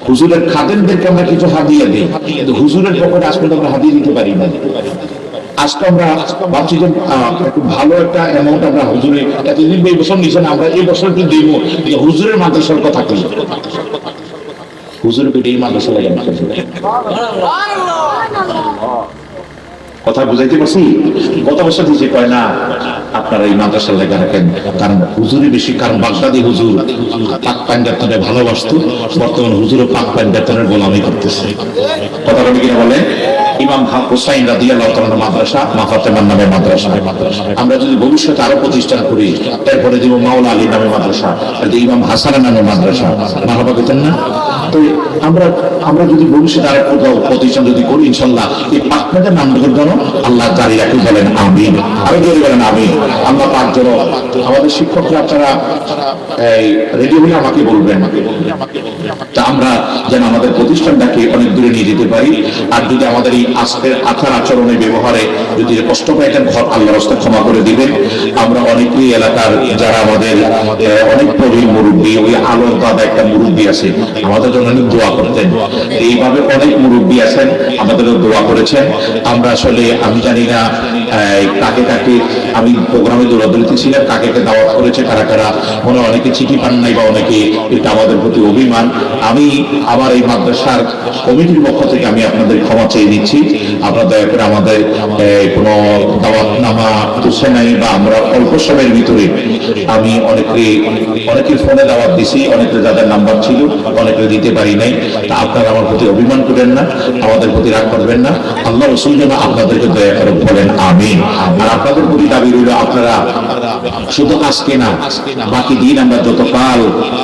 হুজুরের খাদেমদেরকে আমরা কিছু হাদিয়া দিই, কিন্তু হুজুরের পকেটে আজকে আমরা হাদিয়া দিতে পারি না। আজকে আমরা ভাবছি যে একটু ভালো একটা অ্যামাউন্ট আমরা হুজুরে এতদিন এই বছর নিচ্ছেন, আমরা এই বছর একটু দিব যে হুজুরের মাদ্রাসার কথা কই, হুজুরের পেটে এই মাদ্রাসা লাগে। কথা বুঝাইতে পারছি? গত বছর দিয়েছি কয় না আপনারা এই মাদ্রাসা লেখা রাখেন, কারণ হুজুরই বেশি, কারণ বাগদাদি হুজুর পাক পাঞ্জাতনের ভালোবাসত, বর্তমান হুজুরও পাক পাঞ্জাতনের গোলামি করতেছে। কথা বলি কিনা বলেন? ইমাম হুসাইন রাদিয়াল্লাহু তাআলা মাদ্রাসা, মা ফাতেমার নামে মাদ্রাসা। আমরা যদি ভবিষ্যতে আরো প্রতিষ্ঠান করি, তারপরে দিব মাওলা আলী নামে মাদ্রাসা, ইমাম হাসানের নামে মাদ্রাসা, মারহাবা বলতেন না? তো আমরা যদি ভবিষ্যতে আরো কোথাও প্রতিষ্ঠান যদি করি, ইনশাআল্লাহ এই পাকনাদের নাম ধরে যেন আল্লাহ জারি রাখে। বলেন আমিন। আরো জোরে বলেন আমিন। আল্লাহ পাক যেন আমাদের শিক্ষকরা আপনারা এই রেডি হলে আমাকে বলবেন, তা আমরা যেন আমাদের প্রতিষ্ঠানটাকে অনেক দূরে নিয়ে যেতে পারি। আর যদি আমাদের এই আজকের আচার আচরণে ব্যবহারে যদি কষ্ট পাইতেন, আল্লাহর রাস্তায় ক্ষমা করে দিবেন। আমরা অনেকেই এলাকার যারা আমাদের অনেক প্রবীণ মুরব্বী, ওই আলোর দাদা একটা মুরব্বী আছে, আমাদের জন্য অনেক দোয়া করতেন। এইভাবে অনেক মুরব্বী আছেন, আমাদেরও দোয়া করেছেন। আমরা আসলে আমি জানি না কাকে কাকে, আমি প্রোগ্রামে দৌড়াদৌড়িতে ছিলাম, কাকে কাকে দাওয়াত করেছে, কারা কারা মনে অনেকে চিঠি পান নাই, বা অনেকে এটা আমাদের প্রতি অভিমান। আমি আমার এই মাদ্রাসার কমিটির পক্ষ থেকে আমি আপনাদের ক্ষমা চেয়ে নিচ্ছি। আপনারা দয়া করে আমাদের কোনো দাওয়াতনামা তুলছে নাই, বা আমরা অল্প সময়ের ভিতরে আমি অনেকের ফোনে দাওয়াত দিছি, অনেকের যাদের নাম্বার ছিল অনেকে দিতে পারি নাই। তা আপনারা আমার প্রতি অভিমান করেন না, আমাদের প্রতি রাগ করবেন না। আল্লাহ রাসূল যেন আপনাদেরকে দয়া করে বলেন আমিন। আর আপনাদের প্রতি দাবি রইল, আপনারা শুধু আজকে না, বাকি দিন আমরা যতকাল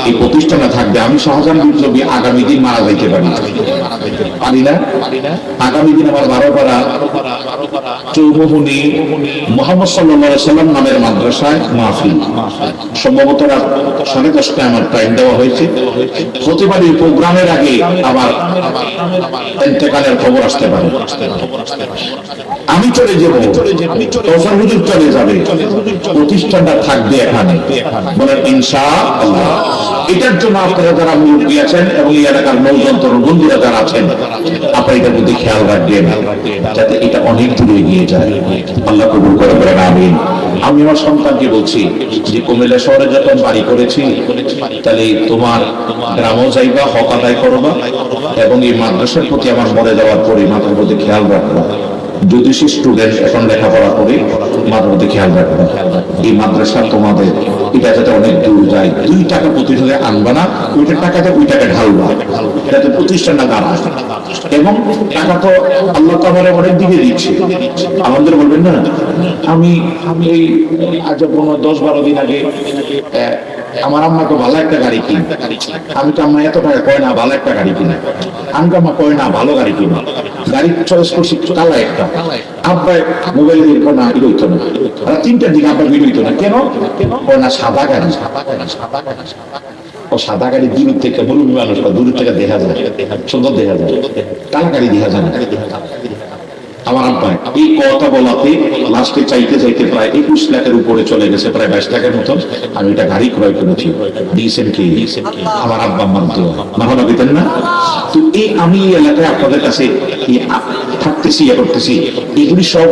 এই প্রতিষ্ঠানে থাকবে, আমি শাহজাহান বিপ্লবী আগামী দিন মারা যাইতে পারি না? আগামী দিন আমার 12পাড়া চৌমুহনী মুহাম্মদ সাল্লাল্লাহু আলাইহি সাল্লাম নামের মাদ্রাসায় মাহফিল, সম্ভবত রাত 10:30টায় আমার টাইম দেওয়া হয়েছে। হতে পারে প্রোগ্রামের আগে আবার ইন্তেকালের খবর আসতে পারে, আমি চলে যাব, তৌফিক হুজুর চলে যাবে, প্রতিষ্ঠানটা থাকবে এখানে। বলেন ইনশাআল্লাহ। এটার জন্য আপনারা যারা মুরব্বী আছেন এবং এই এলাকার নৌজন তরুণ বন্ধুরা যারা আছেন, আপনারা এটার প্রতি খেয়াল রাখবেন যাতে এটা অনেক দূরে এগিয়ে যায়। আল্লাহ কবুল করে বলেন আমিন। আমি আমার সন্তানকে বলছি যে কুমিল্লা শহরে যখন বাড়ি করেছি, তাহলে তোমার গ্রামও যাইবা, হক আদায় করবা, এবং এই মাদ্রাসার প্রতি আমার মরে যাওয়ার পরে মাথার প্রতি খেয়াল রাখবা। যদি সে স্টুডেন্ট এখন লেখাপড়া করে, মাথার প্রতি খেয়াল রাখবা। এই মাদ্রাসা তোমাদের, এটা যাতে অনেক দূর যায়। 2 টাকা প্রতিষ্ঠানে আনবা না, ওইটার টাকাতে 2 টাকা ঢালবা, যাতে প্রতিষ্ঠানটা দাঁড়ায়। এবং টাকা তো আল্লাহ তো আমার অনেক দিকে দিচ্ছে, আমাদের বলবেন না। আমি এই আজ 10-12 দিন আগে আমার আম্মাকে ভালো একটা গাড়ি কিনে, আমি তো আম্মা এত টাকা কয় না ভালো একটা গাড়ি কিনে, আমি তো আম্মা কয় না ভালো গাড়ি কিনে, গাড়ি চয়েস করছি কালা একটা, আব্বা মোবাইলে না এটা হইতো না, 3টার দিকে আব্বা ভিডিও হইতো না, কেন কয় না সাদা গাড়ি। ও সাদা গাড়ি দূর থেকে, মুরব্বী মানুষ দূর থেকে দেখা যায়, সুন্দর দেখা যায়, কালা গাড়ি দেখা যায় না। আমার আব্বা এই কথা বলাতে লাস্টে চাইতে চাইতে প্রায় 21 লাখের উপরে চলে গেছে, প্রায় 22 লাখের মতন। আমি এটা গাড়ি ক্রয় করেছি, দিয়েছেন কি আমার আব্বা আমার দোয়া, মাহনা দিতেন না। তো এই আমি এই এলাকায় আপনাদের কাছে থাকতেছি, করতেছি, এগুলি সব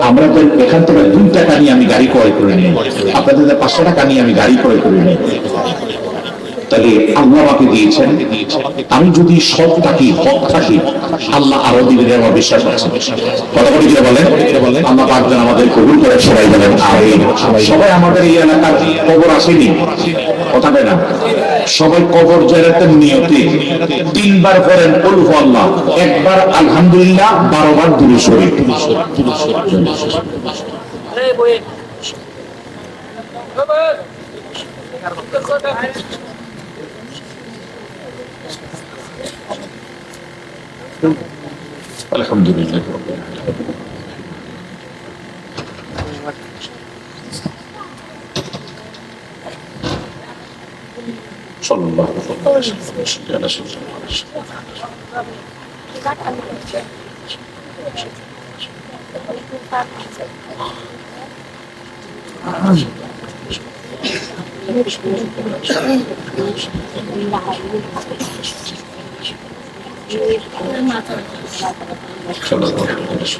আমরা এখান থেকে 2 টাকা নিয়ে আমি গাড়ি ক্রয় করে নিই, আপনাদের 500 টাকা নিয়ে আমি গাড়ি ক্রয় করে নিই। তাহলে আল্লাহ আমাকে দিয়েছেন, আমি যদি সৎ থাকি, হক থাকি, আল্লাহ আরো দিবেন আমার বিশ্বাস আছে। কথা বলি কি বলেন? আল্লাহ পাক যেন আমাদের কবুল করে, সবাই বলেন আমিন। সবাই আমাদের এই এলাকার কবর আসেনি, কথা বলে না, সবাই কবর জিয়ারতের নিয়তে 3 বার করেন কুল হুয়াল্লাহ, 1 বার আলহামদুলিল্লাহ, 12 বার দুরূদ শরীফ। আলহামদুলিল্লাহ। সাল্লাল্লাহু আলাইহি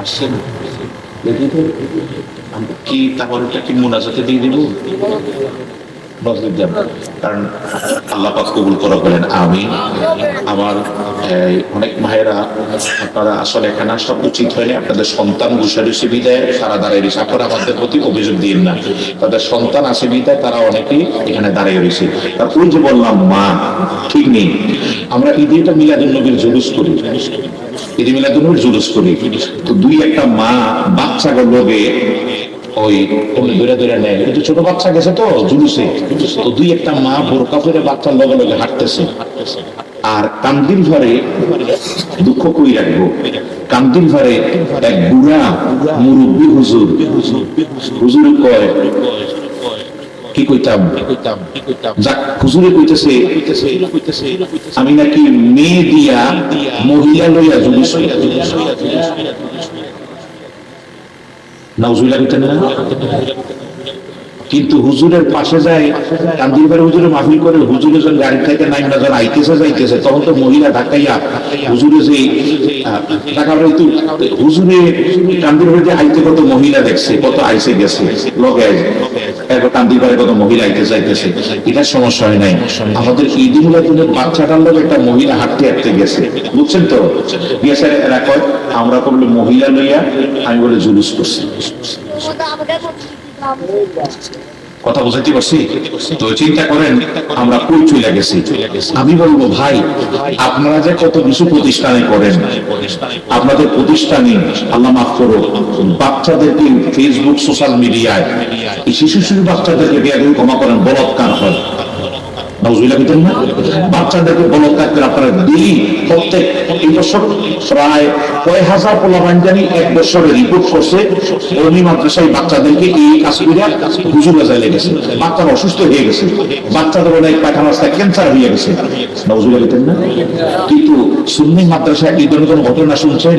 আসছেন কি তাহলে কি মুনাজাতে দিয়ে দিব, কারণ আল্লাহ পাক কবুল করা বলেন আমিন। আমার অনেক ভাইয়েরা আপনারা আসলে এখানে আসা উচিত হয়নি, আপনাদের সন্তান ঘুষারিসি বিদায় তারা দাঁড়িয়ে রয়েছে, আপনারা আমাদের প্রতি অভিযোগ দিন না, তাদের সন্তান আছে বিদায় তারা অনেকেই এখানে দাঁড়িয়ে রয়েছে। তারপরে যে বললাম মা ঠিক নেই, আমরা ঈদেটা মিলাদুন নবীর জুলুস করি, ঈদে মিলাদুন নবীর জুলুস করি, তো 2-1টা মা বাচ্চাগুলোকে ওই দূরে দূরে নেয়, কিন্তু ছোট বাচ্চা গেছে তো জুলুসে, তো 2-1টা মা বোরকা পরে বাচ্চার লগে লগে হাঁটতেছে। আর কান্দির ঘরে দুঃখ কই রাখবো, কান্দির ঘরে এক বুড়া মুরব্বী হুজুর কয় কি কইতাম, যাক হুজুরে কইতেছে আমি নাকি মেয়ে দিয়া মহিলা লইয়া জুলুস নাউজুবিল্লাহ কইতেন না, কিন্তু হুজুরের পাশে যায় কান্দির বাড়ি হুজুরে মাহফিল করে, হুজুরে যখন গাড়ি থেকে নাইমা যখন আইতেছে যাইতেছে তখন তো মহিলা ঢাকাইয়া হুজুরে যে ঢাকা বাড়ি, হুজুরে কান্দির বাড়িতে আইতে কত মহিলা দেখছে, কত আইসে গেছে লগে এরপর কান্দির বাড়ি কত মহিলা আইতে যাইতেছে, এটার সমস্যা হয় নাই। আমাদের ঈদ মিলাদুনের বাচ্চাটার লোক একটা মহিলা হাঁটতে হাঁটতে গেছে, বুঝছেন তো, গেছে এরা কয় আমরা করলে মহিলা লইয়া আমি বলে জুলুস করছি। কথা বুঝাইতে পারছি তো? চিন্তা করেন আমরা কই চলে গেছি। আমি বলবো ভাই আপনারা যে কত কিছু প্রতিষ্ঠানে করেন, আপনাদের প্রতিষ্ঠানে আল্লাহ মাফ করো বাচ্চাদেরকে ফেসবুক সোশ্যাল মিডিয়ায় এই শিশু বাচ্চাদেরকে বেয়াদবি ক্ষমা করেন, বলাৎকার হয়, বাচ্চাদেরকে বলৎকার করে আপনারা দিই প্রত্যেক এই বছর প্রায় কয় হাজার পোলাপান জানি 1 বছরে রিপোর্ট করছে ওই মাদ্রাসায় বাচ্চাদেরকে এই কাজ করে হুজুর বাজায় লেগেছে, বাচ্চারা অসুস্থ হয়ে গেছে, বাচ্চাদের অনেক পায়খানা রাস্তায় ক্যান্সার হয়ে গেছে, নাউজুবিল্লাহ বলতেন না। কিন্তু সুন্নি মাদ্রাসায় এই ধরনের ঘটনা শুনছেন?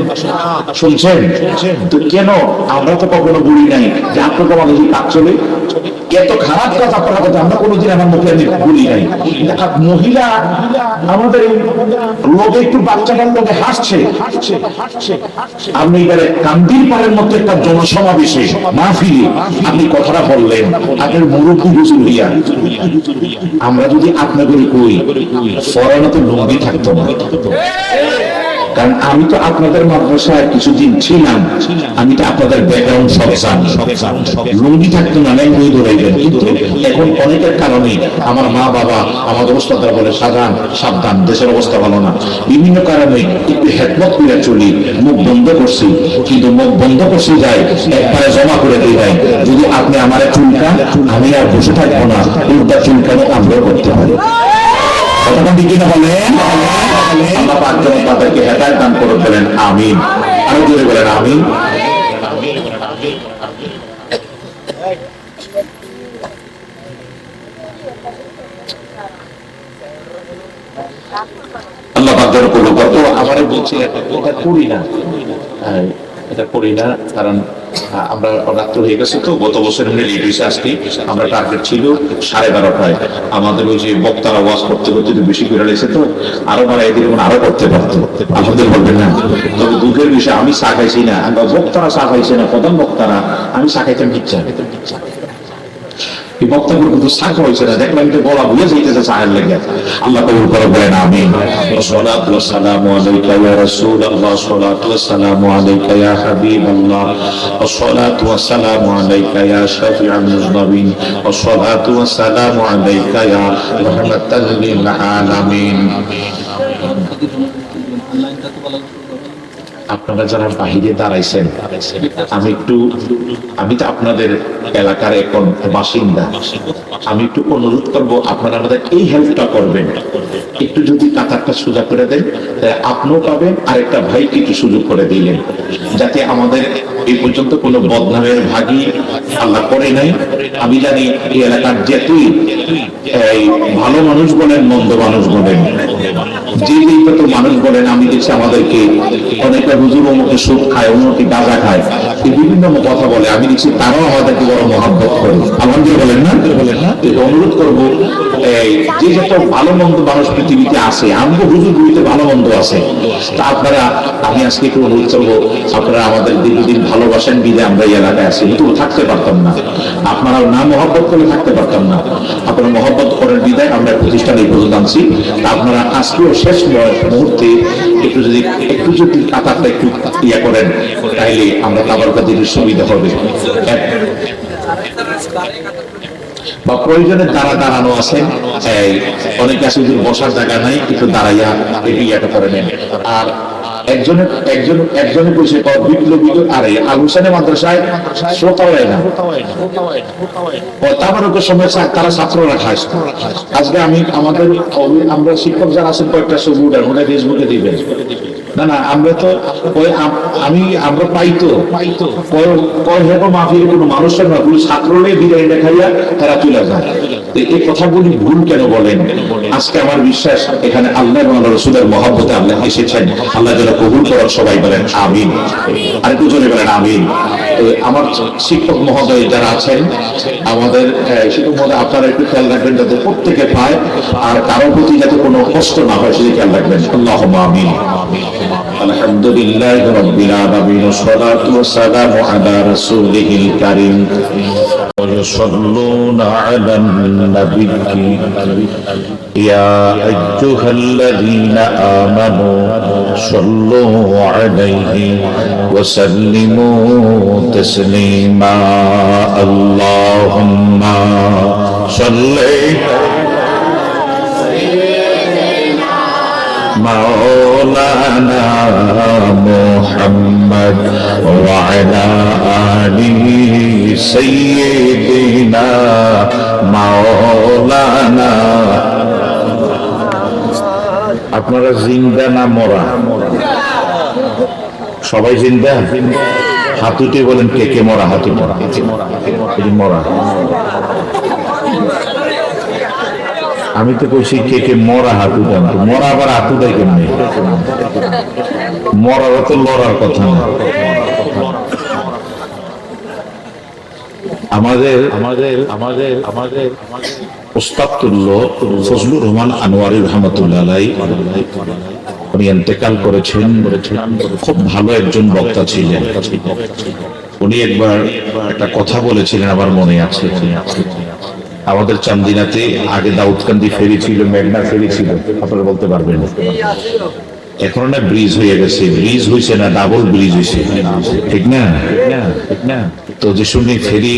তো কেন আমরা তো কখনো বলি নাই যে আপনাকে আমাদের যে কাজ চলে এত খারাপ কাজ আপনার কথা আমরা কোনোদিন আমার মুখে আমি বলি নাই। মহিলা আমাদের লোকে একটু বাচ্চাটার লোকে হাসছে, আপনি এবারে কান্দির পাড়ের মতো একটা জনসমাবেশে মাহফিলে আপনি কথাটা বললেন আপনার মুরব্বী হুজুর হইয়া, আমরা যদি আপনাদের কই ফরানাতে লুঙ্গি থাকতো না, কারণ আমি তো আপনাদের মাদ্রাসায় কিছুদিন ছিলাম, আমি তো আপনাদের ব্যাকগ্রাউন্ড সব জানি, লুঙ্গি থাকতো না নাই বই ধরাইবেন, কিন্তু এখন অনেকের কারণে আমার মা বাবা আমার অবস্থাটা বলে সাবধান দেশের অবস্থা ভালো না, বিভিন্ন কারণে একটু হেদমত করে চলি, মুখ বন্ধ করছি, কিন্তু মুখ বন্ধ করছি যায় একবারে জমা করে দিয়ে যায়, যদি আপনি আমার চুলকান আমি আর বসে থাকবো না, উল্টা চুলকানো আমরাও করতে পারি। কথাটা দিকে না বলেন আল্লাহ পাক যেন তাদেরকে হেদায়েত দান করে বলেন আমিন, আরো জোরে বলেন আমিন। আল্লাহ পাকের উপর কত আমারে বলছি এটা করি না, এটা করি না, কারণ আমরা রাত্র হয়ে গেছে তো, গত বছর লেট হয়েছে, আজকে আমরা টার্গেট ছিল 12:30টায়, আমাদের ওই যে বক্তারা ওয়াজ করতে করতে বেশি করে রয়েছে তো, আরো মারা এদিকে আরো করতে পারতো, আমাদের বলবেন না। তবে দুঃখের বিষয় আমি চা খাইছি না, আমরা বক্তারা চা খাইছে না, প্রধান বক্তারা, আমি চা খাইতাম ইচ্ছা এই বক্তাগুলো কিন্তু শাখা হয়েছে না, দেখলাম যে গলা বুঝে যাইতেছে চায়ের লেগে। আল্লাহ কবুল করে বলেন আমিন। সালাতু ওয়া সালামু আলাইকা ইয়া রাসূলুল্লাহ, সালাতু ওয়া সালামু আলাইকা ইয়া হাবিবাল্লাহ, সালাতু ওয়া সালামু আলাইকা ইয়া শাফিউল মুযনিবিন, সালাতু ওয়া সালামু আলাইকা ইয়া রাহমাতাল লিল আলামিন। আপনারা যারা বাহিরে দাঁড়াইছেন, আমি তো আপনাদের এলাকার এখন বাসিন্দা, আমি একটু অনুরোধ করবো আপনারা আমাদের এই হেল্পটা করবেন, একটু যদি কাতারটা সোজা করে দেন আপনিও পাবেন, আরেকটা ভাইকে একটু সুযোগ করে দিলেন, যাতে আমাদের এই পর্যন্ত কোনো বদনামের ভাগী আল্লাহ করে নাই। আমি জানি এই এলাকার যেতুই ভালো মানুষ বলেন মন্দ মানুষ বলেন, যে কত মানুষ বলেন, আমি দেখছি আমাদেরকে অনেকটা হুজুর অমুকে সুদ খায়, অমুকে গাঁজা খায়, এই বিভিন্ন কথা বলে, আমি দেখছি তারাও আমাদেরকে বড় মহাব্বত করে। আমাদের বলেন না, অনুরোধ করবো যে যত ভালো মন্দ মানুষ পৃথিবীতে আছে, আমাদের হুজুর গুলিতে ভালো মন্দ আছে, তা আপনারা, আমি আজকে একটু অনুরোধ করবো, আপনারা আমাদের দীর্ঘদিন ভালোবাসেন বিধে আমরা এই এলাকায় আছি, কিন্তু থাকতে পারতাম না, আপনারা না মহব্বত করে থাকতে পারতাম না, আপনারা মহব্বত করার বিদায় আমরা প্রতিষ্ঠান এই পর্যন্ত আনছি। আপনারা আজকেও শেষ মুহূর্তে একটু যদি কাতারটা একটু ইয়া করেন, তাইলে আমরা তাবারকা দিতে সুবিধা হবে। বা প্রয়োজনে দাঁড়ানো আছে, অনেকে আছে বসার জায়গা নাই, একটু দাঁড়াইয়া ইয়াটা করে নেন। আর একজনে বলছে বিপ্লবী, আরে আল হোসেনের মাদ্রাসায় শ্রোতা হয় না, তাবারকের সময় তারা ছাত্ররা খায়। আজকে আমরা শিক্ষক যারা আছেন কয়েকটা ছবি ওটা ফেসবুকে দিবেন, না আমরা তো আমরা পাইতো মাফির কোনো মানুষের না, কোনো ছাত্রলে বিদায় দেখাইয়া তারা চলে যায়। এই কথাগুলি ভুল কেন বলেন? আজকে আমার বিশ্বাস এখানে আল্লাহ এবং রসুলের মহব্বতে আল্লাহ এসেছেন, আল্লাহ যেন কবুল করেন, সবাই বলেন আমিন, আর একটু জোরে বলেন আমিন। আমার শিক্ষক মহোদয় যারা আছেন, আমাদের শিক্ষক মহোদয়, আপনারা একটু খেয়াল রাখবেন যাতে প্রত্যেকে পায়, আর কারোর প্রতি যাতে কোনো কষ্ট না হয় সেদিকে খেয়াল রাখবেন। আল্লাহুম্মা আমিন। আলহামদুলিল্লাহি রাব্বিল আলামিন, ওয়াসসালাতু ওয়াসসালামু আলা রাসূলিল কারীম, ওয়া ইউসাল্লুনা আলান নাবিয়্যি ইয়া আইয়ুহাল্লাযীনা আমানু সাল্লু আলাইহি ওয়া সাল্লিমু তাসলিমা। আল্লাহুম্মা সাল্লি মাওলানা মুহাম্মদ ওয়া আলা আলিহি সাইয়্যিদিনা মাওলানা। আপনারা জিন্দা না মরা? সবাই জিন্দা? হাতুতে বলেন কে কে মরা? হাতু মরা, মরা। আমি তো কইছি কে কে মরা হাতু দেন, মরা আবার হাতু দেয় কেমনি? মরার তো লড়ার কথা না। আমাদের ওস্তাদুল্লাহ ফজলুর রহমান আনোয়ারি রহমাতুল্লাহ আলাইহি, উনি ইন্তেকাল করেছেন। খুব ভালো একজন বক্তা ছিলেন। উনি একবার একটা কথা বলেছিলেন, আমার মনে আছে। আমাদের চান্দিনাতে আগে দাউদকান্দি ফেরি ছিল, মেঘনা ফেরি ছিল, আপনারা বলতে পারবেন। এখন না ব্রিজ হয়ে গেছে, ব্রিজ হয়েছে না, ডাবল ব্রিজ হয়েছে, ঠিক না? তো যে সময় ফেরি,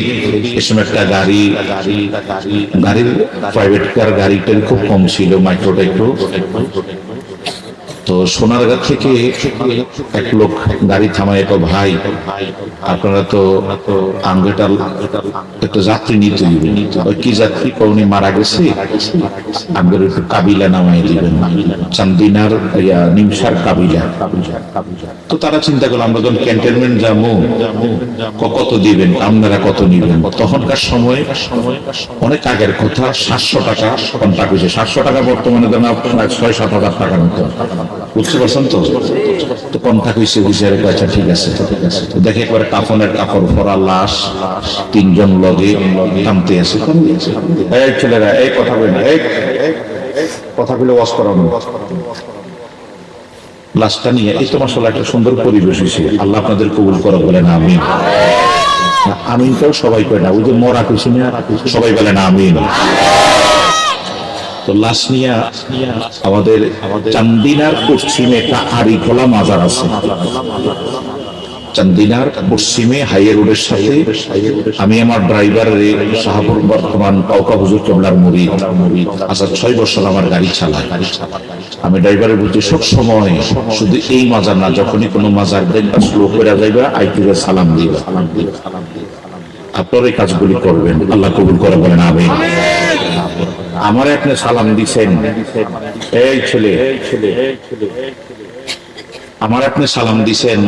এ সময় একটা গাড়ির প্রাইভেট কার গাড়িটা খুব কম ছিল, মাইক্রোটা একটু। তো সোনারগাঁ থেকে এক লোক গাড়ি থামায়, তো ভাই আপনারা তো আঙ্গেটাল একটা যাত্রী নিতে দিবেন। কি যাত্রী? উনি মারা গেছে, আঙ্গের একটু কাবিলা নামাই দিবেন, চান্দিনার নিমসার কাবিলা। তো তারা চিন্তা করলো আমরা যখন ক্যান্টনমেন্ট যাবো কত দিবেন, আপনারা কত নিবেন? তখনকার সময় অনেক আগের কথা, 700 টাকা কন্ট্রাক্ট হয়েছে। 700 টাকা বর্তমানে দাম প্রায় 6-7 হাজার টাকার মতো, বুঝতে পারছেন তো? তো কন্ট্রাক্ট হয়েছে, হুইসারে আচ্ছা ঠিক আছে। তো দেখে একবার কাফনের কাপড় পরা লাশ, 3 জন লগে টানতে আছে। এই ছেলেরা, এই কথা বলে না, এই কথা বলে ওয়াজ করানো। লাশটা নিয়ে এই তো মাশাআল্লাহ একটা সুন্দর পরিবেশ হয়েছে। আল্লাহ আপনাদের কবুল করো, বলেন আমিন। আমিন তো সবাই কয় না, ওই যে মরা কিছু না, সবাই বলেন আমিন। তো লাশ নিয়ে আমাদের চান্দিনার পশ্চিমে একটা আড়িখোলা মাজার আছে। চান্দিনার পশ্চিমে হাইওয়ে রোডের সাথে আমি আমার ড্রাইভারের শাহপুর বর্তমান কাউকা হুজুর কেবলার মুরিদ, আচ্ছা 6 বছর আমার গাড়ি চালায়। আমি ড্রাইভারের বলছি সব সময় শুধু এই মাজার না, যখনই কোনো মাজার ব্রেকটা স্লো করে যাইবা আইটিকে সালাম দিবা। আপনারা এই কাজগুলি করবেন, আল্লাহ কবুল করে, বলেন আমিন। আমার আপনি সালাম দিছেন, এই ছেলে আমার আপনি সালাম দিছেন,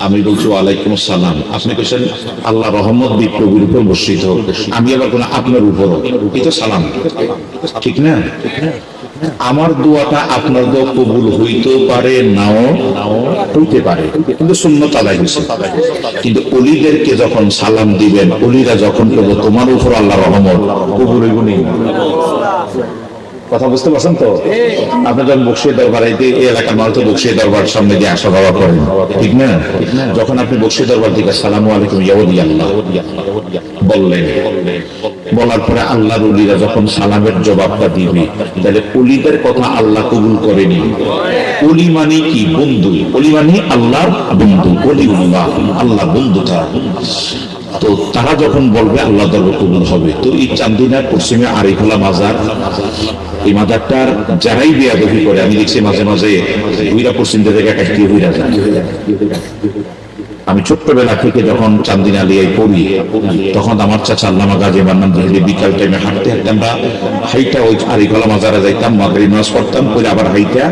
আমি বলছি ওয়ালাইকুম আসসালাম। আপনি কেছেন আল্লাহ রহমত বিপ্লবীর উপর বর্ষিত হোক, আমি আবার কোন আপনার উপর, এটা সালাম, ঠিক না? আমার দোয়াটা আপনার দোয়া কবুল হইতেও পারে, নাও হইতে পারে, কিন্তু সুন্নত আদায় হয়েছে। কিন্তু অলিদেরকে যখন সালাম দিবেন, অলিরা যখন করবো তোমার উপর আল্লাহ রহমত, কবুল হইব নেই। কথা বুঝতে পারছেন তো? আপনি যখন বক্সির দরবার, এই এলাকার মানুষ তো বক্সির দরবার সামনে দিয়ে আসা যাওয়া করেন, ঠিক না? যখন আপনি বক্সির দরবার দিকে আসসালামু আলাইকুম ইয়া ওলি আল্লাহ বললেন, বলার পরে আল্লাহর ওলিরা যখন সালামের জবাবটা দিবে, তাহলে ওলিদের কথা আল্লাহ কবুল করেনি। ওলি মানে কি? বন্ধু। ওলি মানে আল্লাহর বন্ধু, ওলিউল্লাহ, আল্লাহ বন্ধু তার। তো তারা যখন বলবে আল্লাহ দরবার কবুল হবে। তো এই চান্দিনার পশ্চিমে আড়িখোলা মাজার, এই মাজারটার যারাই বেয়াদবি করে, আমি দেখছি মাঝে মাঝে হুইরা পশ্চিম থেকে কাটিয়ে হুইরা যায়। আমি ছোট্টবেলা থেকে যখন চান্দিনা লিয়ায় পড়ি, তখন আমার চাচা আল্লামা গাজী মান্নান জাহিরি বিকাল টাইমে হাঁটতে হাঁটতে আমরা হাইটা ওই আড়িখোলা মাজারে যাইতাম, মাগরিব নামাজ পড়তাম, পরে আবার হাইটা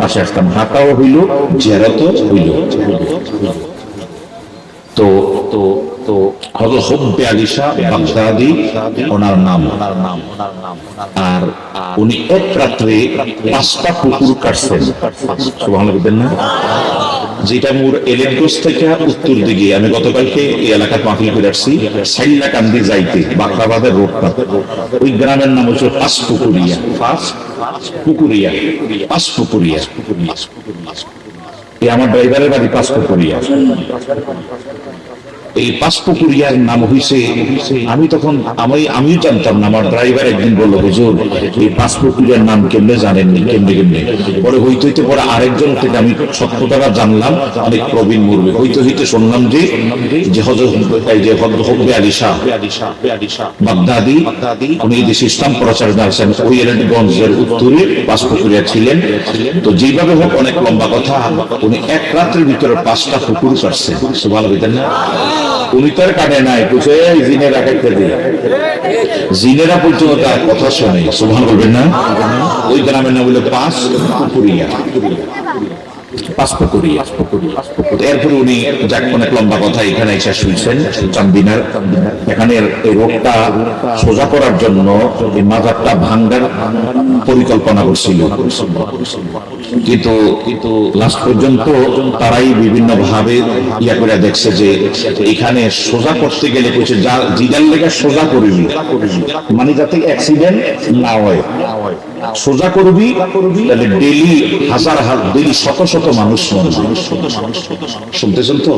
বাসে আসতাম। হাঁটাও হইল, জিয়ারতও হইল। তো তো তো হযরত হুব্বে আলী শাহ বাগদাদি ওনার নাম। আর উনি এক রাত্রে 5টা পুকুর কাটছেন, সুবহানাল্লাহ বলবেন না? যেটা মোর এলেনগঞ্জ থেকে উত্তর দিকে, আমি গতকালকে এই এলাকার মাহফিল করে আসছি, সাইল্লাকান্দি যাইতে বাকরাবাদের রোডটা, ওই গ্রামের নাম হচ্ছে পাঁচপুকুরিয়া। পাঁচপুকুরিয়া আমার ড্রাইভারের বাড়ি পাঁচপুকুরিয়া। এই পাঁচপুকুরিয়ার নাম হইছে, আমি তখন আমিও জানতাম না। আমার ড্রাইভার একদিন বললো, হুজুর এই পাঁচপুকুরিয়ার নাম কেমনে জানেননি, কেমনে পরে হইতে হইতে পরে আরেকজন থেকে আমি সত্যতা জানলাম, অনেক প্রবীণ মুরবি হইতে শুনলাম যে হযরত হুব্বে আলী শাহ বাগদাদি, উনি দেশে ইসলাম প্রচারে আসছেন, ওই এলাকাগঞ্জের উত্তরে পাঁচপুকুরিয়া ছিলেন। তো যেভাবে হোক, অনেক লম্বা কথা, উনি এক রাত্রের ভিতরে 5টা পুকুর কাটছেন, সুবহানাল্লাহ। উনি তার কানে নাই, বুঝে জিনেরা কাটতে দিয়ে, জিনেরা পর্যন্ত তার কথা শোনে, সুবহান বলবেন না? ওই গ্রামের নাম হলো পাঁচপুকুরিয়া। এরপরে উনি যাক, অনেক লম্বা কথা, এখানে এসে শুনছেন চান্দিনার এখানে এই রোডটা সোজা করার জন্য এই মাজারটা ভাঙ্গার পরিকল্পনা করছিল, কিন্তু লাস্ট পর্যন্ত তারাই বিভিন্ন ভাবে ইয়া করে দেখছে যে এখানে সোজা করতে গেলে কিছু জিদার লেগে সোজা করবি, মানে যাতে অ্যাক্সিডেন্ট না হয়। সোজা করবি তাহলে ডেলি ডেলি শত শত মানুষ মরবে, শুনতেছেন তো?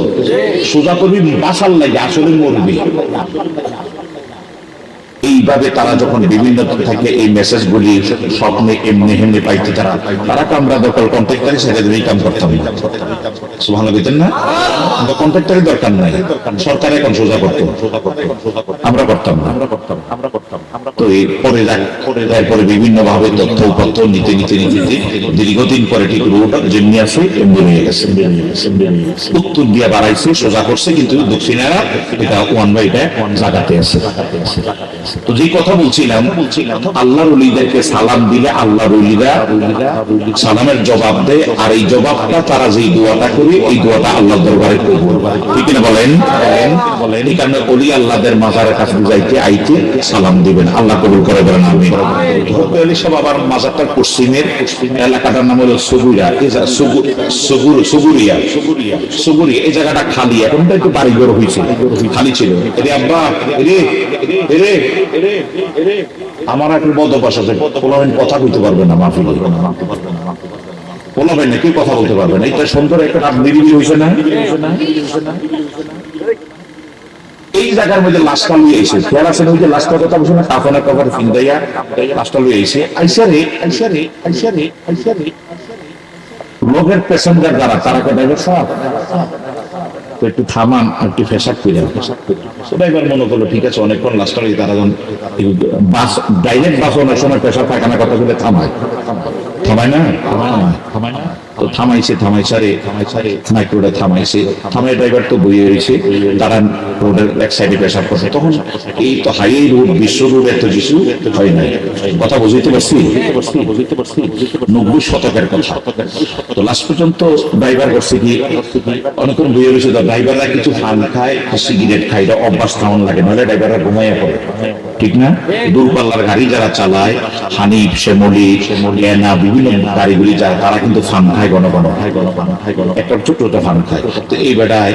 সোজা করবি বাঁচার লাগে, আসলে মরবে। এই এইভাবে তারা যখন বিভিন্ন থেকে এই মেসেজগুলি স্বপ্নে এমনি এমনি পাইতে তারা কামরা দখল কন্ট্রাক্টারি সেটা দিয়েই কাম করতাম না। সুবহানাল্লাহ বলতেন না? আমরা কন্ট্রাক্টারি দরকার নাই, সরকার এখন সোজা করতো, আমরা করতাম না। তো এরপরে বিভিন্ন ভাবে তথ্য উপত্য নিতে দীর্ঘদিন পরে ঠিক রোড যেমনি আছে এমনি হয়ে গেছে, উত্তর দিয়ে বাড়াইছে, সোজা করছে, কিন্তু দক্ষিণারা এটা ওয়ান বাই এটা জায়গাতে আছে। তো যে কথা বলছিলাম, আল্লাহর ওলিদেরকে সালাম দিলে আল্লাহর ওলিরা সালামের জবাব দেয়, আর এই জবাবটা তারা যেই দোয়াটা করে এই দোয়াটা আল্লাহর দরবারে কবুল। ঠিক না বলেন? এই কারণে ওলি আল্লাহদের মাজারের কাছে যাইতে আইতে সালাম দিবেন, আল্লাহ কবুল করে দেবেন। আমি ওলি সব আবার মাজারটার পশ্চিমের এলাকাটার নাম হলো সগুরিয়া, সগুরিয়া। এই জায়গাটা খালি, এখন তো একটু বাড়িঘর হয়েছে, খালি ছিল। এরে আব্বা, আমার একটা বদ অভ্যাস আছে, পোলাবেন কথা কইতে পারবে না মাহফিলে, পোলাবেন না, কেউ কথা বলতে পারবে না। এটা সুন্দর একটা নিরিবিলি হয়েছে না? এই জায়গার মধ্যে লাশটা লুই আইছে, খেয়াল আছে ওই যে লাশটার কথা বলছে না, কাফনের কভার ফিন্দাইয়া লাশটা লুই আইছে। আইসারে লোকের প্যাসেঞ্জার যারা তারা কে ড্রাইভার সাহেব তো একটু থামান, একটু ফেসাক করে ড্রাইভার মনে করলো ঠিক আছে, অনেকক্ষণ লাশটা লুই, তারা যখন বাস ডাইরেক্ট বাস অনেক সময় পেশাব পায়খানা কথা বলে থামায় না, তো থামাইছে মাইক্রোটা থামাইছে, থামাই ড্রাইভার তো বইয়ে রয়েছে, তারা রোডের এক সাইডে পেশাব করছে। তখন এই তো হাইওয়ে রোড, বিশ্ব রোড এত কিছু হয় নাই, কথা বুঝতে পারছি? 90 শতকের কথা। তো লাস্ট পর্যন্ত ড্রাইভার করছে কি, অনেকক্ষণ বইয়ে রয়েছে, ড্রাইভাররা কিছু পান খায়, সিগারেট খায়, এটা অভ্যাস তেমন লাগে, নাহলে ড্রাইভাররা ঘুমাইয়া পড়ে, ঠিক না? দূরপাল্লার গাড়ি যারা চালায়, হানিফ, শ্যামলি, লেনা, বিভিন্ন গাড়িগুলি যারা, তারা কিন্তু ফান খায়, ঘন একটা ছোট ফান খায়। তো এই বেড়ায়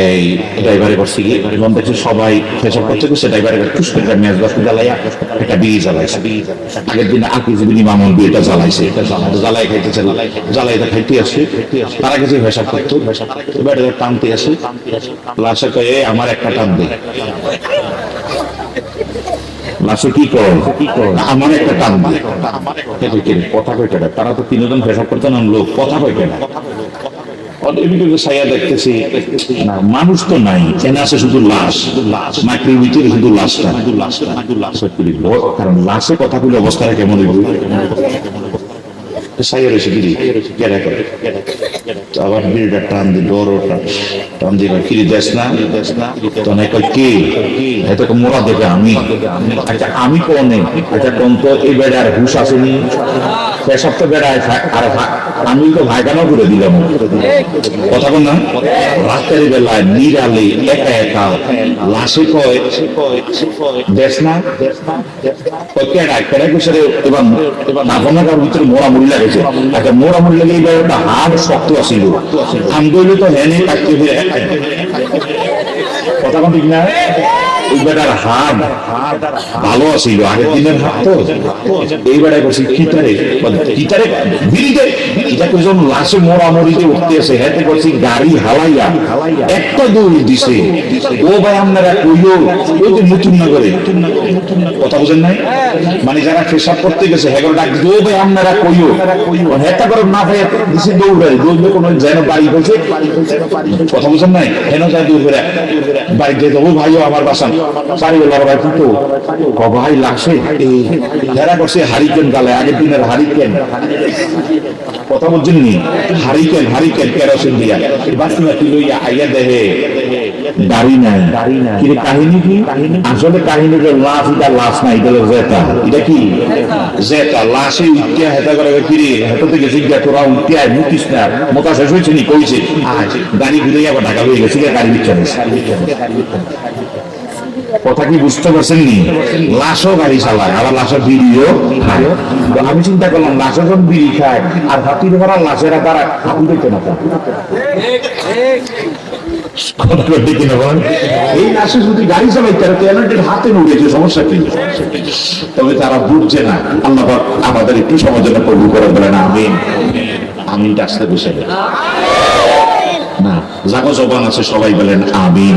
এই ড্রাইভারে করছে কি, এবং দেখছে সবাই ফেসব করতে গেছে, ড্রাইভারের টুস করে মেজ দশ জ্বালাইয়া একটা বিড়ি জ্বালাইছে। আগের দিন আকিজবিনী মামুন বিয়েটা জ্বালাইছে, জ্বালাই খাইতেছে, জ্বালাইটা খাইতে আসে, তারা কিছু ফেসব করতো, বেড়া টানতে আসে, লাশে কয়ে আমার একটা টান দে, লাশে কি কয় আমার একটা টান দে, কথা কয় কেনা, তারা তো তিনজন ফেসব করতে নাম লোক, কথা কয় কেনা। দেখতেছি না, মানুষ তো নাই, এনে আছে শুধু লাশ, মাটির ভিতরে শুধু লাশটা, কারণ লাশে কথা বলে অবস্থাটা কেমন হইব, আবার বিড়িটা টান দি, ডোরটা টান দি, কিরি দেশ না কি এত মোড়া দেখে আমি, আচ্ছা আমি কোনে, আচ্ছা কোন তো এই বেড়ার হুশ আসেনি, পেশাব তো বেড়ায়, আর আমি তো ভাইকানো করে দিলাম, কথা বল না? রাতের বেলায় নিরালে একা একা লাশে কয় দেশ না কেডা কিসের, এবং নাগনাগার ভিতরে মোড়ামুড়ি লাগেছে, একটা মোড়ামুড়ি লেগে এইবার একটা হাড় শক্ত আসিল, আমগইলে তো হেনে কাটতে ফিরে, কথা কোন ঠিক না? এই বেটার হাড় ভালো আসিল, আগের দিনের হাত তো, এই বেটায় করছি কিতারে বিড়িতে, এটা যখন লাশে মোড়ামুড়িতে উঠতে আছে, হেঁটে করছি গাড়ি হালাইয়া একটা দৌড় দিছে, ও ভাই আপনারা কইও, ওই যে নতুন নগরে, কথা বুঝেন নাই? মানে যারা পেশাব করতে গেছে হেগর ডাক দিতে, ও ভাই আপনারা কইও, হেঁটা করে না ভাই দিছে দৌড়াই, দৌড়লে কোনো যেন বাড়ি বলছে, কথা বুঝেন নাই? হেন যায় দৌড় করে বাড়ি যেতে, ও ভাইও আমার বাসা বাড়িওয়ালার ভাই কিন্তু ভাই লাগছে, হেরা করছে হারিকেন গালায়, আগের দিনের হারিকেন, কথা বলছেন নি, হারিকেন কেরোসিন দিয়া বাসমাতি লইয়া আইয়া দেহে গাড়ি নাই, কি কাহিনী কি? আসলে কাহিনী লাশ, এটা লাশ নাই, এটা জেতা, এটা কি জেতা, লাশে উঠিয়া হেতা করে কিরে হেতাতে গেছি, তোরা উঠিয়া মুখিস না, মোটা শেষ হয়েছে নি, কইছে গাড়ি ঘুরে আবার ঢাকা হয়ে গেছে, গাড়ি বিচ্ছা, কথা কি বুঝতে পারছেন নি? লাশও গাড়ি চালায়, আবার লাশের বিড়িও খায়। আমি চিন্তা করলাম, লাশও যখন বিড়ি খায় আর হাতির ভরা লাশেরা তারা হাতি দেখতে না, এই লাশে যদি গাড়ি চালাই তারা তো হাতে উড়েছে, সমস্যা কি? তবে তারা বুঝছে না। আল্লাহ আমাদের একটু সমাজের কবুল করে বলেন আমিন। আমিন আসতে বসে না, জাগো জবান আছে সবাই বলেন আমিন।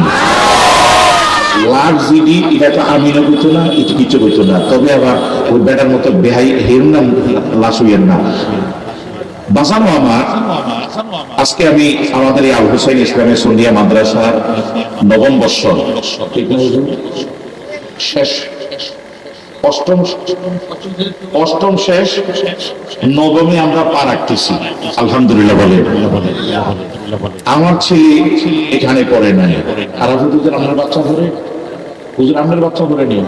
লাখ জিডি এটা তো আমিও করতো না, এটা কিছু করতো না। তবে আবার ওই বেটার মতো বেহাই হের নাম লাশ হইয়েন না। বাঁচানো আমার আজকে আমি আমাদের এই আল হুসাইন ইসলামের সন্ধিয়া মাদ্রাসার নবম বর্ষ, ঠিক না হুজুর? শেষ অষ্টম শেষ, নবমে আমরা পা রাখতেছি, আলহামদুলিল্লাহ বলে। আমার ছেলে এখানে পড়ে নাই, আর হুজুর আপনার বাচ্চা ধরে, হুজুর আপনার বাচ্চা ধরে নিয়ে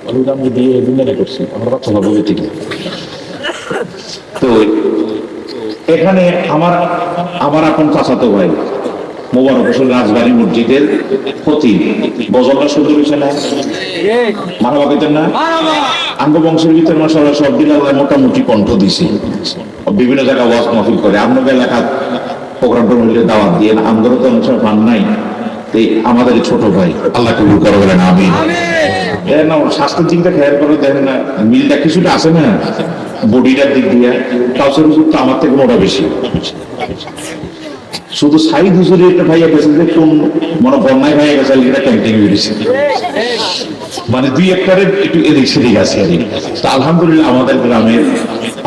হুজুর আমি দিয়ে দুনিয়া করছি, আমার বাচ্চা হবে থেকে। তো এখানে আমার আপন চাচাতো ভাই মোবারক হোসেন রাজবাড়ী মসজিদের খতিব, বজলটা শুরু হয়েছে না, মানবা পেতেন না? আঙ্গ বংশের ভিতরে মাশাআল্লাহ সব দিন আল্লাহ মোটামুটি কণ্ঠ দিছে, বিভিন্ন জায়গায় ওয়াজ মাহফিল করে। আপনাদের এলাকার প্রোগ্রামটা হইলে দাওয়াত দিয়ে, আমগরও তো অনেক সময় পান নাই। এই আমাদের ছোট ভাই, আল্লাহ কবুল করে বলেন আমিন। না স্বাস্থ্যের দিকটা খেয়াল করে দেখেন না, মিলটা কিছুটা আছে না বডিটার দিক দিয়ে, কাউসের হুজুর তো আমার থেকে মোটা বেশি। শুধু সাইদ হুজুরের একটা ভাইয়া গেছে যে কোন মনে বন্যায় ভাইয়া গেছে, এটা ক্যাম্পিং বেরিয়েছে, মানে দুই একটারে একটু এদিক সেদিক আছে আর কি। তো আলহামদুলিল্লাহ আমাদের গ্রামের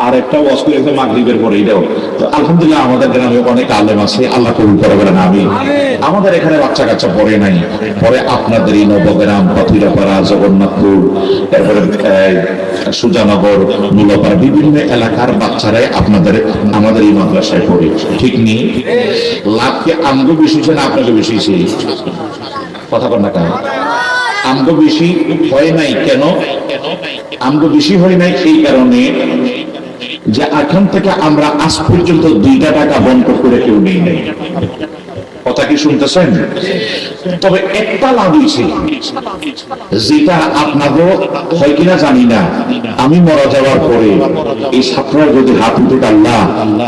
আর একটা ওয়াজ করে মাগরিবের পরে এটাও তো আলহামদুলিল্লাহ আমাদের গ্রামে অনেক আলেম আছে, আল্লাহ কবুল করে বলেন আমিন। আমাদের এখানে বাচ্চা কাচ্চা পড়ে নাই, পরে আপনাদের এই নবগ্রাম, পাথুরাপাড়া, জগন্নাথপুর, তারপরে সুজানগর, নীলপাড়া, বিভিন্ন এলাকার বাচ্চারাই আপনাদের আমাদের এই মাদ্রাসায় পড়ে, ঠিক নেই? লাভকে আমগো বেশি না আপনাকে বেশি? কথা কর না কেন? আমগো বেশি হয় নাই কেন? আমগো বেশি হয় নাই এই কারণে যে এখন থেকে আমরা আজ পর্যন্ত 2 টাকা বন্ধ করে কেউ নেই নাই। কথা কি শুনতেছেন? তবে একটা লাভ হয়েছে, যেটা আপনাদের হয় কিনা জানি না, আমি মারা যাওয়ার পরে এই ছাত্ররা যদি হাত উঠে, আল্লাহ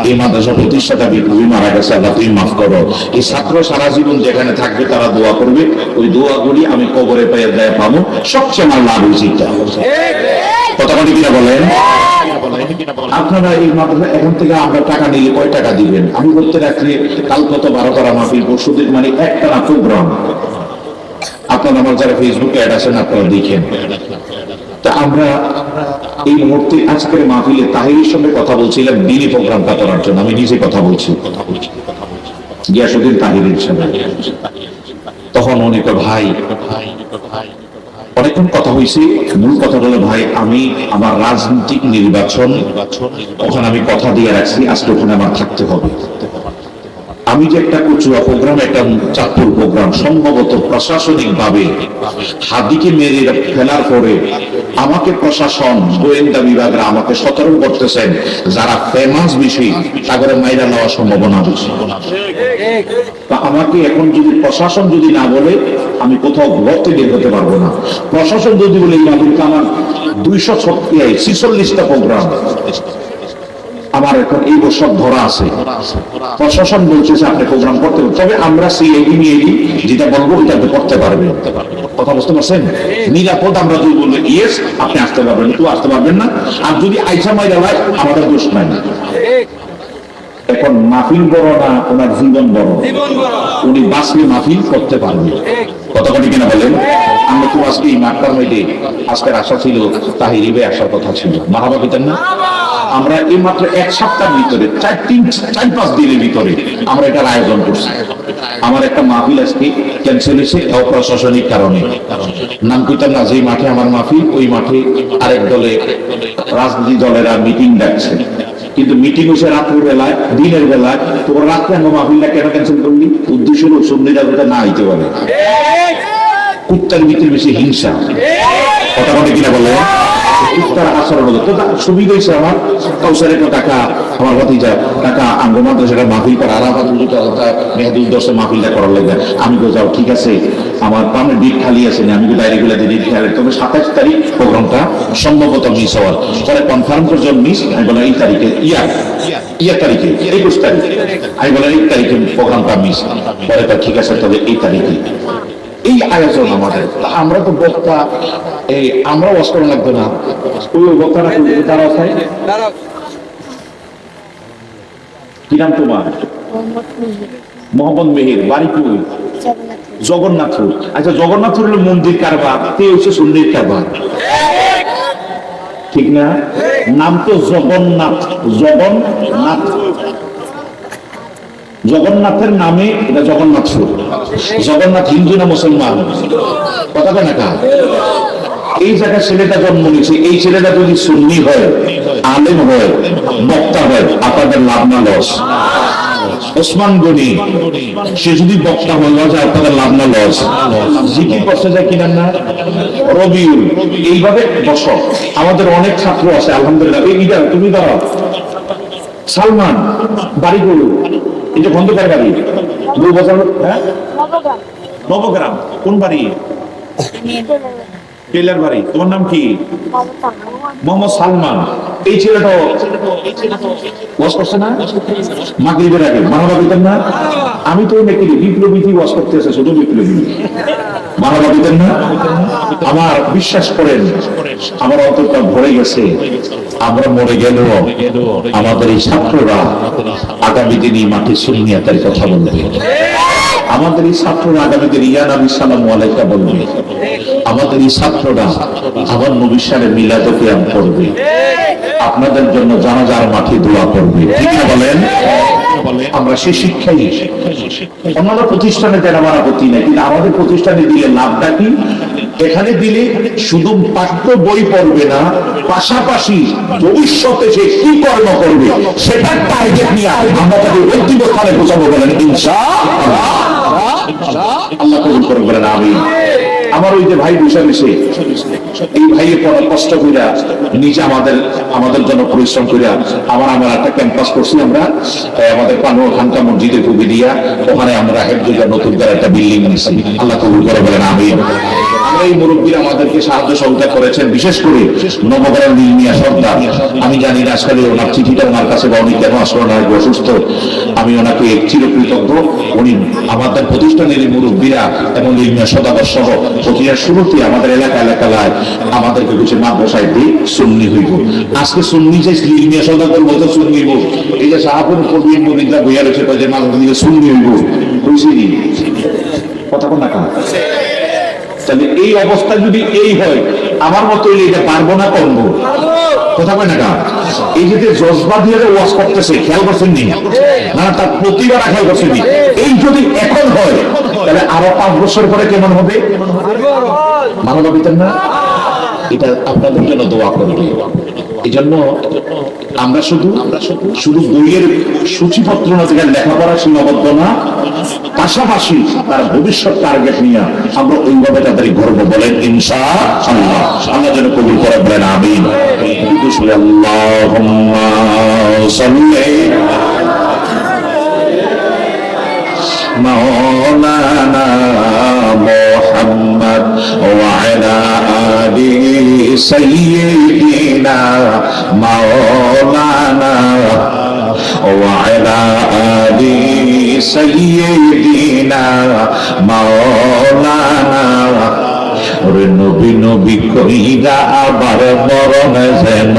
এই মাদ্রাসা প্রতিষ্ঠাতা বিপ্লবী মারা গেছে, আল্লাহ তুমি মাফ করো, এই ছাত্র সারা জীবন যেখানে থাকবে তারা দোয়া করবে, ওই দোয়াগুলি আমি কবরে পাইয়া দেয়া পাবো, সবচেয়ে আমার লাভ হয়েছে। কথা বলি কিনা বলেন? আপনারা এই মাদ্রাসা এখন থেকে আমরা টাকা নিলে কয় টাকা দিবেন? আমি করতে রাখলে কাল কত 12 তারা মাহফিল, পরশুদিন, মানে একটা না প্রোগ্রাম। আপনারা আমার যারা ফেসবুকে অ্যাড আছেন আপনারা দেখেন। তা আমরা এই মুহূর্তে আজকের মাহফিলে তাহিরের সঙ্গে কথা বলছিলাম দিনই প্রোগ্রামটা করার জন্য, আমি নিজে কথা বলছি গিয়াসউদ্দিন তাহিরের সাথে। তখন অনেক ভাই অনেকক্ষণ কথা হয়েছে, মূল কথা হলো ভাই আমি আমার রাজনৈতিক নির্বাচন ওখানে আমি কথা দিয়ে রাখছি, আজকে ওখানে আমার থাকতে হবে। আমি যে একটা কচুয়া প্রোগ্রাম, একটা চাঁদপুর প্রোগ্রাম, সম্ভবত প্রশাসনিক ভাবে হাদিকে মেরে ফেলার পরে আমাকে প্রশাসন গোয়েন্দা বিভাগরা আমাকে সতর্ক করতেছেন, যারা ফেমাস বেশি তাদের মাইরা নেওয়ার সম্ভাবনা বেশি। তা আমাকে এখন যদি প্রশাসন যদি না বলে আমি কোথাও ঘুরতে বের হতে পারবো না। প্রশাসন যদি বলে আমার 246টা প্রোগ্রাম আমার এখন এই বছর ধরা আছে, প্রশাসন বলছে আপনি প্রোগ্রাম করতে, তবে আমরা সিআইডি নিয়ে যেটা বলবো ওইটা করতে পারবে। কথা বুঝতে পারছেন? নিরাপদ আমরা যদি বলবো ইয়েস আপনি আসতে পারবেন, কেউ আসতে পারবেন না, আর যদি আইসা মাইরা হয় আমাদের দোষ নাই। এখন মাহফিল বড় না ওনার জীবন বড়? উনি বাঁচলে মাহফিল করতে পারবে। কথা বলি কিনা বলেন? আমরা তো আজকে এই মাঠটার মধ্যে আজকের আশা ছিল তাহিরিবে আসার কথা ছিল, মাহাবা পেতেন না? আমরা এই মাত্র 1 সপ্তাহের ভিতরে 4-5 দিনের ভিতরে আমরা এটার আয়োজন করছি। আমার একটা মাহফিল আজকে ক্যান্সেল হয়েছে অপ্রশাসনিক কারণে, নাম কইতাম না, যে মাঠে আমার মাহফিল ওই মাঠে আরেক দলে রাজনীতি দলেরা মিটিং ডাকছে, কিন্তু মিটিং হয়েছে রাত্রের বেলায়, দিনের বেলায়। তো রাত্রে আমার মাহফিলটা কেন ক্যান্সেল করলি? উদ্দেশ্য হলো সন্ধ্যা যাতে না হইতে পারে, কুত্তার ভিতরে বেশি হিংসা। কথা বলে কিনা বলে কুত্তার আচরণ হলো। তো সুবিধা হয়েছে আমার কাউসারের টাকা, আমার ভাতিজা টাকা আঙ্গমান সেটা মাহফিল করা, আর আমার মেহেদুল দর্শে মাহফিলটা করার লাগে। আমি তো যাও ঠিক আছে, আমার পামের ডিট খালি আছে না, আমি তো ডায়েরিগুলো দিয়ে ডিট খালি, তবে 27 তারিখ প্রোগ্রামটা সম্ভবত মিস হওয়ার পরে কনফার্ম করছেন মিস। আমি বললাম এই তারিখে ইয়া তারিখে 21 তারিখ, আমি বললাম এই তারিখে প্রোগ্রামটা মিস। পরে তো ঠিক আছে তবে এই তারিখে এই আয়োজন আমাদের। আমরা তো বক্তা, এই আমরা ওয়াজ করা লাগবে না, ওই বক্তারা তারা কি নাম তোমার? মোহাম্মদ মেহের, বাড়ি কই? জগন্নাথপুর। আচ্ছা, জগন্নাথপুর হলো মন্দির কারবার, তে হচ্ছে সুন্নির কারবার, ঠিক না? নাম তো জগন্নাথ, জগন্নাথ, জগন্নাথের নামে এটা জগন্নাথপুর। জগন্নাথ হিন্দু না মুসলমান? কথা কয় না কা? এই জায়গায় ছেলেটা জন্ম নিয়েছে, এই ছেলেটা যদি সুন্নি হয়, আলেম হয়, বক্তা হয়, আপনাদের লাভ না লস? ওসমান গনি সে যদি বক্তা হয়, লস আপনাদের লাভ না লস? জিকির করতে যায় কিনা না? রবিউল, এইভাবে বস। আমাদের অনেক ছাত্র আছে আলহামদুলিল্লাহ। এইটা তুমি দাঁড়াও। সালমান বাড়ি করু, এই যে খন্দকার বাড়ি, 2 বছর। হ্যাঁ, নবগ্রাম। কোন বাড়ি? টেলার বাড়ি। তোমার নাম কি? মোহাম্মদ সালমান। এই ছেলেটাও ওয়াজ করছে না মাগরিবের আগে? মানবা দিতেন না? আমি তো নাকি বিপ্লবী ওয়াজ করতে আছে, শুধু বিপ্লবী মানবা দিতেন না? আমার বিশ্বাস করেন, আমার অন্তরটা ভরে গেছে। আমরা মরে গেল, আমাদের এই ছাত্ররা আগামী দিন এই মাঠে সুন্নিয়াতের কথা বলবে। আমাদের এই ছাত্ররা আগামী দিন ইয়া নবী সাল্লাল্লাহু আলাইহি ওয়া বলবে। আমাদের এই ছাত্ররা আমার নবীর সাথে মিলাদ কিয়াম করবে, আপনাদের জন্য জানাজার মাঠে দোয়া করবে, ঠিক না বলেন? আমরা সেই শিক্ষাই অন্যান্য প্রতিষ্ঠানে দেন, আমার আপত্তি নাই, কিন্তু আমাদের প্রতিষ্ঠানে দিলে লাভটা কি? এখানে দিলে শুধু পাঠ্য বই পড়বে না, পাশাপাশি ভবিষ্যতে সে কি কর্ম করবে সেটার টার্গেট নিয়ে আমরা তাকে অন্তিম স্থানে পৌঁছাবো, বলেন ইনশাআল্লাহ। আল্লাহ কবুল করুন, বলেন আমিন। আমার ওই যে ভাই বসে মিশে, এই ভাইয়ের পর কষ্ট কইরা নিজে আমাদের জন্য পরিশ্রম কইরা আমরা একটা ক্যাম্পাস করছি। আমরা আমাদের পানুয়া খানকা মসজিদের খুবই দিয়া ওখানে আমরা হেফজুল্লাহ নতুন করে একটা বিল্ডিং নিয়েছি। আল্লাহ কবুল করে, বলেন আমিন। আমরা এই মুরব্বীরা আমাদেরকে সাহায্য সহযোগিতা করেছেন, বিশেষ করে নবগ্রাম নীলমিয়া সর্দার। আমি জানি না আসলে ওনার চিঠিটা ওনার কাছে বা উনি কেন আসলে না, অসুস্থ। আমি ওনাকে চিরকৃতজ্ঞ। উনি আমাদের প্রতিষ্ঠানের মুরব্বীরা এবং নীলমিয়া সদাগর সহ প্রতিটা শুরুতে আমাদের এলাকায় আমাদেরকে কিছু মাদ্রাসায় দিয়ে সুন্নি হইব। আজকে সুন্নি যে নীলমিয়া সদাগর বলতে সুন্নি হইব, এই যে শাহপুর কবির মুরিদরা বইয়া রয়েছে যে মাদ্রাসা সুন্নি হইব, বুঝিনি কথা কোন না? তাহলে এই অবস্থা যদি এই হয়, আমার মতো এটা পারবো না, করবো, কথা কয় না? এই যে জজবা দিয়ে ওয়াজ করতেছে, খেয়াল করছেন নি? না, তার প্রতিবার খেয়াল করছেন নি? এই যদি এখন হয়, তাহলে আরো 5 বছর পরে কেমন হবে? মানবা দিতেন না? এটা আপনাদের জন্য দোয়া করবে। এই জন্য আমরা শুধু বইয়ের সূচিপত্র না থেকে লেখাপড়া সীমাবদ্ধ না, পাশাপাশি তার ভবিষ্যৎ টার্গেট নিয়ে আমরা ওইভাবে তাদের গর্ব, বলেন ইনশাআল্লাহ। আল্লাহ যেন কবুল করে, বলেন আমিন। আল্লাহুম্মা সাল্লি মাওলানা মুহাম্মদ ওয়া আলা আলি সাইয়্যিদিনা মাওলানা ওয়া আলা আলি সাইয়্যিদিনা মাওলানা। নবী নবী কইরা আবার মরণ যেন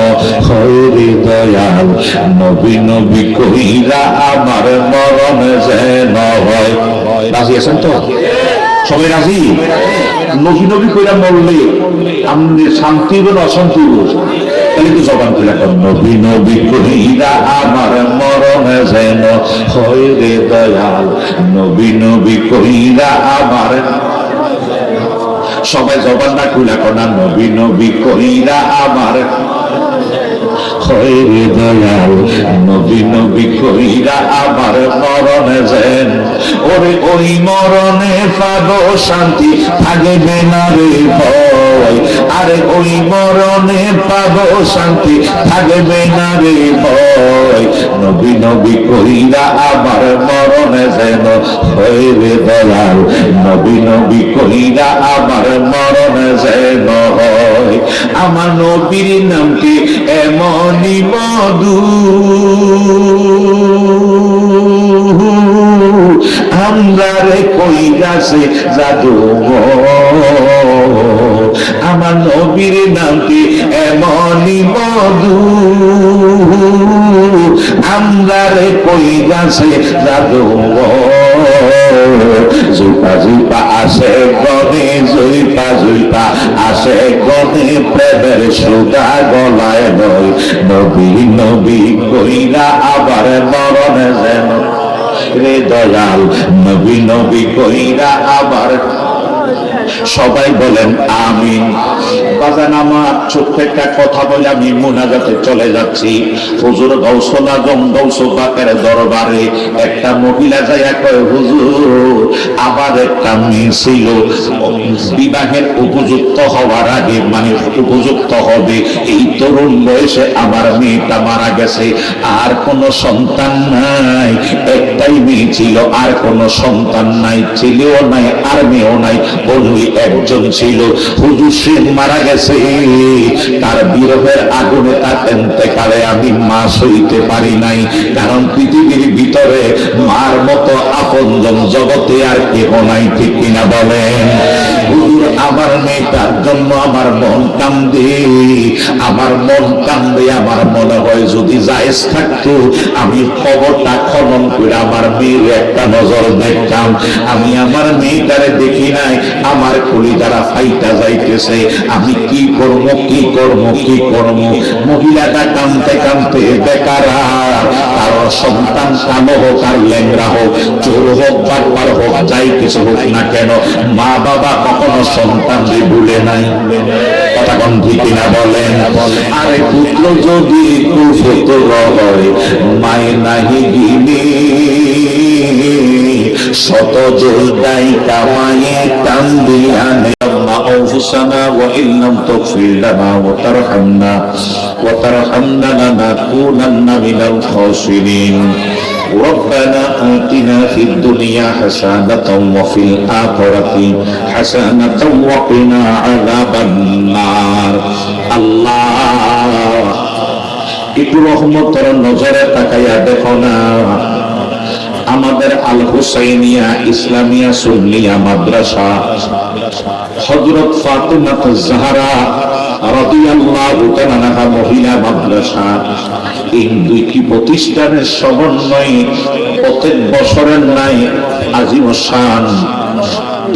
হইরে দয়াল, নবী নবী কইরা আবার মরণ যেন হয়। রাজি আছেন তো? সবাই রাজি? নবী নবী কইরা মরলে আমাদের শান্তি হইব না অশান্তি হইব? তাহলে তো জবান খুলে কর, নবী নবী কইরা আমার মরণ যেন হইরে দয়াল, নবী নবী কইরা আমার। সবাই জবান না খুলে কনা, নবী নবী কইরা আমার হইরে দয়াল, নবী নবী কইরা আমার মরণ যেন। ওরে ওই মরণে পাবো শান্তি, থাকবে না রে ভয়। আরে ওই মরণে পাবো শান্তি, থাকবে না রে ভয়। নবী নবী কইরা আমার মরণ যেন হইরে দয়াল, নবী নবী কইরা আমার মরণ যেন হয়। আমার নবীর নামটি এমনই মধু, আমরা রে কইরাছে জাদু। আমার নবীর নামটি এমনই মধু, আমরা রে কইরাছে জাদু। জুইপা জুইপা আসে গনে, জুইপা জুইপা আসে গনে, প্রেমের সুতা গলায় নয়, নবী নবী কইরা আবার মরণ যেন রে দয়াল, নবী নবী কইরা আবার। সবাই বলেন আমিন। বাজান আমার ছোট্ট একটা কথা বলে আমি মুনাজাতে চলে যাচ্ছি। হুজুর গৌসুল আজম গৌসুল পাকের দরবারে একটা মহিলা যাইয়া কয়, হুজুর আবার একটা মেয়ে ছিল, বিবাহের উপযুক্ত হওয়ার আগে, মানে উপযুক্ত হবে এই তরুণ বয়সে আমার মেয়েটা মারা গেছে, আর কোনো সন্তান নাই, একটাই মেয়ে ছিল, আর কোনো সন্তান নাই, ছেলেও নাই আর মেয়েও নাই, বন্ধু একজন ছিল। হুজুর সে মারা গেছে, তার বিরহের আগুনে তার ইন্তেকালে আমি মা সইতে পারি নাই, কারণ পৃথিবীর ভিতরে মার মতো আপনজন জগতে আর কেহ নাই, ঠিক কিনা বলেন? হুজুর আমার মেয়েটার জন্য আমার মন কান্দে, আমার মন কান্দে, আমার মনে হয় যদি জায়েজ থাকতো আমি খবরটা খনন করে আমার মেয়ের একটা নজর দেখতাম। আমি আমার মেয়েটারে দেখি নাই, আমার কলিজারা ফাইটা যাইতেছে, আমি কি করব কি করব কি করব। মহিলাটা কাঁদতে কাঁদতে বেকার, কারো সন্তান কালো হোক আর ল্যাংরা হোক, চোর হোক বাটপার হোক, যাই কিছু হোক না কেন, মা বাবা কখনো সন্তানকে ভুলে নাই। কথা কোন ঠিক কিনা বলেন? আরে পুত্র যদি কুপুত্র হয়, মায়ে নাহি গিনি, শত জোদাই কামায়ে কান্দিয়ানে أنفسنا وإن لم تغفر لنا وترحمنا لنكونن من الخاسرين ربنا آتنا في الدنيا حسنة وفي الآخرة حسنة وقنا عذاب النار الله একটু রহমতের নজরে তাকাইয়া দেখো না, আমাদের আল হুসাইনিয়া ইসলামিয়া সুন্নিয়া মাদ্রাসা হযরত ফাতেমা জাহরা রাদিয়াল্লাহু তাআলা আনহা মহিলা মাদ্রাসা, এই দুইটি প্রতিষ্ঠানের সমন্বয়ে প্রত্যেক বছরের ন্যায় আজিম শান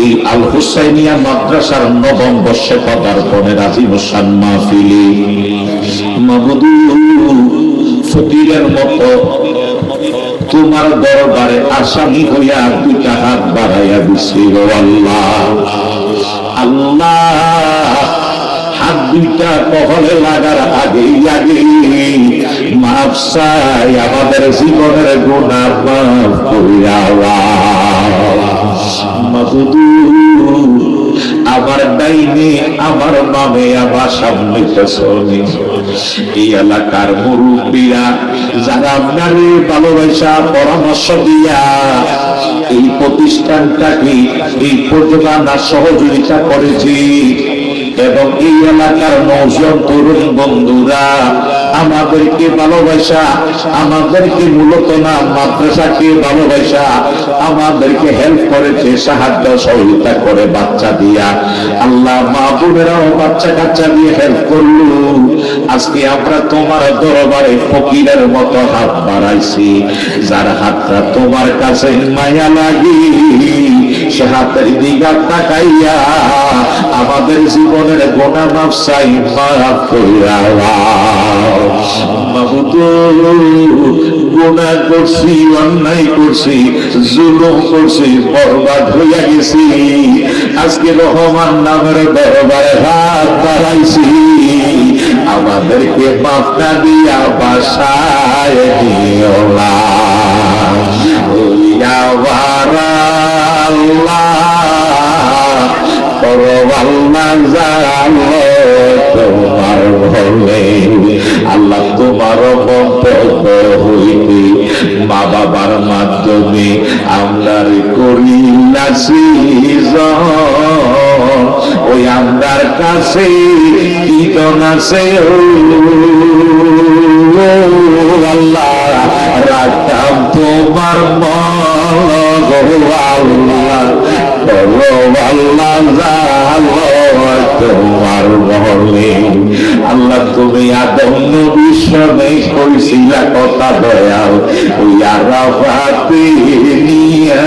এই আল হুসাইনিয়া মাদ্রাসার নবম বর্ষে পদার্পণের আজিম শান মাহফিলে মাবুদু ফকিরের মতো তোমার দরবারে আসামি হইয়া দুইটা হাত বাড়াইয়া দিছি গো আল্লাহ। আল্লাহ হাত দুইটা কহলে লাগার আগেই মাফ চাই, আমাদের জীবনের গুনাহ মাফ কইরা মাবুদু। আমার ডাইনে আমার বামে আমার সামনে পেছনে এই এলাকার মুরব্বীরা যারা আপনারে ভালোবাসা পরামর্শ দিয়া এই প্রতিষ্ঠানটাকে এই পর্যন্ত সহযোগিতা করেছি, এবং এই এলাকার নৌজন তরুণ বন্ধুরা আমাদেরকে ভালোবাসা, আমাদেরকে মূলত না মাদ্রাসাকে ভালোবাসা আমাদেরকে হেল্প করেছে, সাহায্য সহযোগিতা করে বাচ্চা দিয়া। আল্লাহ মা বোনেরাও বাচ্চা কাচ্চা দিয়ে হেল্প করলো। আজকে আমরা তোমার দরবারে ফকিরের মতো হাত বাড়াইছি, যার হাতটা তোমার কাছে মায়া লাগি, সে হাতের দিকে তাকাইয়া আমাদের জীবনের গোনা মাফ চাই, মাফ কইরা গুনাহ করছি, অন্যায় করছি, জুলুম করছি, বরবাদ হইয়া গেছি, আজকে রহমান নামের দরবারে হাত বাড়াইছি, আমাদেরকে মাফ না দিয়া বাসায় দিও না। তোমার ভলে আল্লাহ তোমার বন্ধ হইতে মা বাবার মাধ্যমে আমরা করি ওই আমরার কাছে কীর্তন আছে আল্লাহ রাখতাম তোমার তোমার বলে আল্লাহ তুমি আদম নবীর সঙ্গে কইছিলা কথা দয়াল ওই আরাফাতে নিয়া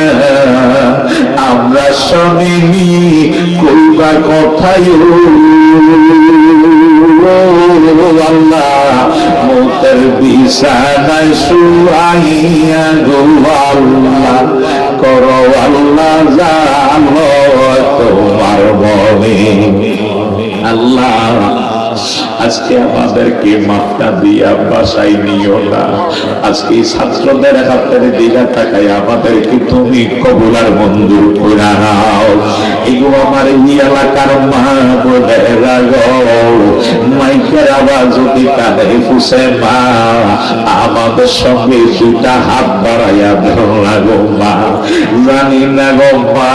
আমরা শুনিনি কইবা কথাই আল্লাহ মোদের বিছানায় শুয়াইয়া গো আল্লাহ করো আল্লাহ জানো তোমার মনে আল্লাহ আজকে আমাদেরকে মাফটা দিয়া বাসাই নিও না আজকে ছাত্রদের হাতের দিকে তাকাই আমাদেরকে তুমি কবুলার মঞ্জুর করে নাও এগুলো আমার এই এলাকার মা বোনেরা গো মাইকের আওয়াজ যদি কানে ফুসে মা আমাদের সঙ্গে দুটা হাত বাড়াইয়া ধরা গো মা জানি না গো মা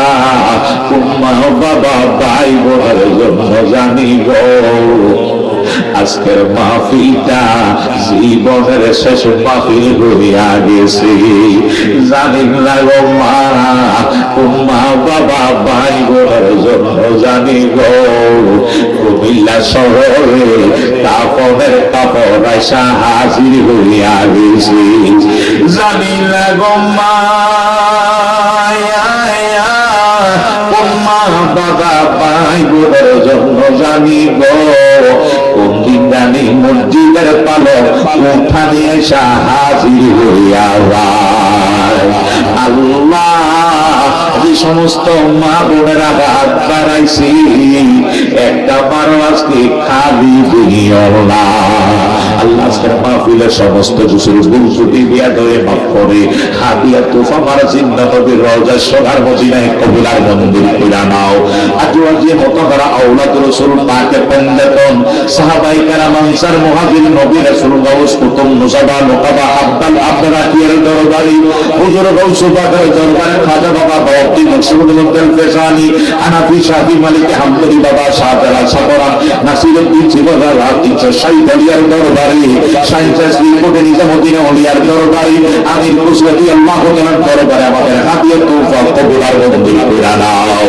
মা বাবা ভাই বোনের জন্য জানি গো আজকের মাহফিলটা জীবনের শেষ মাহফিল হইয়া গেছে জানি না গো মা মা বাবা ভাই বোনের জন্য জানি গো কুমিল্লা শহরে কাপড়ের কাপড় আইসা হাজির হইয়া গেছে জানি না গো মা বাবা ভাই বোনের জন্য জানি গো কোন দিন জানি মসজিদের পালক উঠানে এসা হাজির হইয়া আল্লাহ যে সমস্ত মা বোনেরা হাত বাড়াইছি একটা বারো আজকে খালি দিও না আল্লাহ আজকের মাহফিলের সমস্ত কিছুর গুরুত্বটি দিয়া ধরে মাফ করে হাদিয়া তোফা মারা জিন্দা নবীর রওজা সোনার মদিনায় কবুলার মঞ্জুর করে নাও আজওয়াজে মুতাহহারা আওলাদ রাসূল পাকের পন্ডিতন সাহাবায়ে কেরাম আনসার মুহাজির নবী রাসূল গাউস কুতুব মুসাবা মুকাবা আব্দাল আপনারা কিয়ের দরবারি হুজুর গাউস পাকের দরবারে খাজা বাবা বাওতি মকসুদুল মুদ্দাল ফেসানি হানাফি শাফি মালিক হামদুলি বাবা শাহজালা সাবরা নাসিরউদ্দিন জিবরা রাতিচা শাইখ আলিয়ার দরবারে শাইখ শ্রীকোটে নিজামুদ্দিন ওলিয়ার দরবারে আমির কুসরতি আল্লাহ তাআলার দরবারে আমাদের হাদিয়া তোফা কবুলার মঞ্জুর করে নাও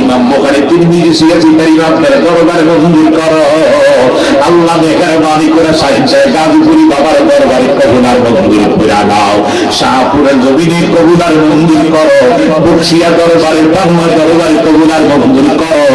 ইমাম বুখারী তিরমিজি সিয়াসি তারিফের দরবারে মঞ্জুর করো আল্লাহ মেহেরবানি করে শাইখ গাজীপুরি বাবার দরবারে কবুলার মঞ্জুর করে নাও শাহপুরের জমিনে কবুলার মঞ্জুর করো বকশিয়া দরবারে পান্না দরবারে কবুলার মঞ্জুর করো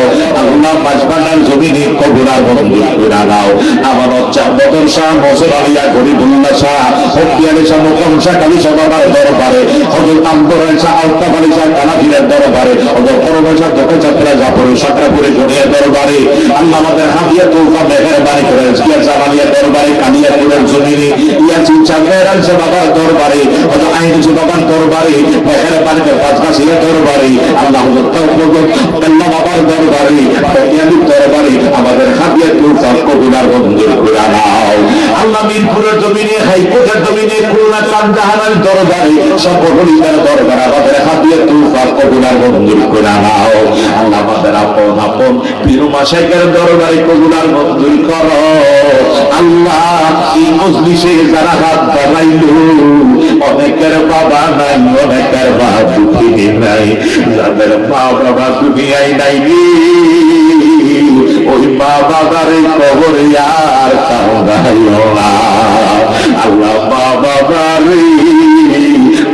আল্লাহ বাজবানার জমিনে কবুলার মঞ্জুর করে নাও আমার হচ্ছে বদর শাহ মহসিন আলিয়া গরিবুল্লাহ শাহ হকিয়ালি শাহ মুকাম শাহ কালী শাহ বাবার দরবারে হযরত আব্দুর শাহ আলতাফ আলী শাহ কানাফিরের দরবারে হযরত করবা শাহ দোকানচাত্রা জাফর সাকরাপুরের দুনিয়ার দরবারে আল্লাহ আমাদের হাদিয়া তোফা মেহেরবানি করে জিয়া জামালিয়া দরবারে কালিয়াপুরের জমিনে ইয়াসিন শাহ মেহরান শাহ বাবার দরবারে হযরত আইন শাহ বাবার দরবারে মেহেরবানি করে পাঁচগাছিয়া দরবারে আল্লাহ হযরত আল্লাহ বাবার দরবারে হকিয়ালির দরবারে আমাদের হাদিয়া তোফা কবুলার মঞ্জুর করে নাও আল্লাহ মিরপুরের জমিনে হাইকোর্টের জমিনে খুলনা কান্দাহারের দরবারে সর্বহরিতার দরবারে আমাদের হাদিয়া তোফা কবুলার মঞ্জুর করে নাও আল্লাহ আমাদের আপন আপন পীর মাশায়েখের দরবারে কবুলার মঞ্জুর করো আল্লাহ এই মজলিসে যারা হাত বাড়াইলো অনেকের বাবা নাই অনেকের মা দুঃখী নাই যাদের মা বাবা দুনিয়ায় নাই ওই মা বাবার কবরে আর কাঁদাইও না আল্লাহ মা বাবার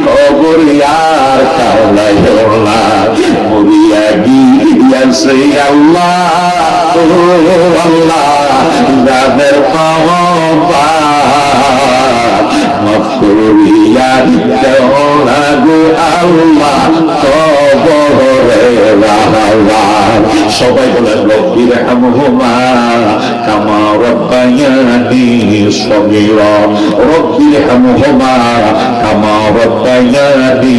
কবরে আর কাঁদাইও না মরিয়া গিয়াছে আল্লাহ আল্লাহ যাদের পাওয়া মাফ করিয়া দেও না গো আল্লাহ কবরে রাহমান সবাই বলেন রব্বির হামহুমা কামা রব্বায়ানি সগীরা রব্বির হামহুমা কামা রব্বায়ানি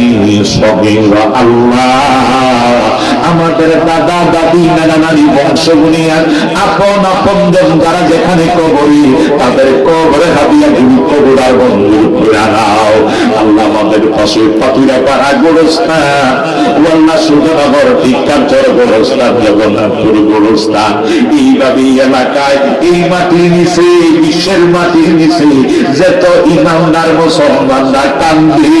সগীরা আল্লাহ আমাদের দাদা দাদি নানা নানি বংশ বুনিয়া আপন আপনজন যারা যেখানে কবরি তাদের কবরে হাদিয়া গুরু কবুলার মঞ্জুর করে নাও আল্লাহ আমাদের পাশে পাতুরা পাড়া গোরস্থান ওয়াল্লা সুজানগর টিকাচর গোরস্থান জগন্নাথপুর গোরস্থান এইভাবে এলাকায় এই মাটির নিচে বিশ্বের মাটির নিচে যত ইমানদার মুসলমানরা কান্দি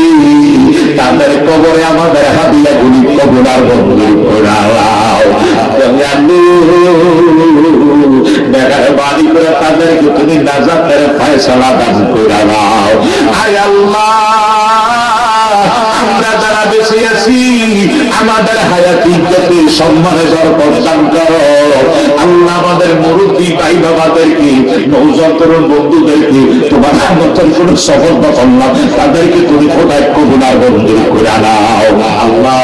তাদের কবরে আমাদের হাদিয়া গুরু কবুলার মঞ্জুর করে নাও মেহেরবানি করে তাদেরকে তুমি নাজাতের ফয়সালা দান করে দাও। আয় আল্লাহ, আমরা যারা বেঁচে আছি আমাদের হায়াতি ইজ্জতে সম্মানে বরকত দান করো আল্লাহ। আমাদের মুরব্বী ভাই বাবাদেরকে, নওজোয়ান তরুণ বন্ধুদেরকে তোমার রহমতের কোন সফল করলাম, তাদেরকে তুমি খোদায় কবুল আর মঞ্জুর করে নাও আল্লাহ।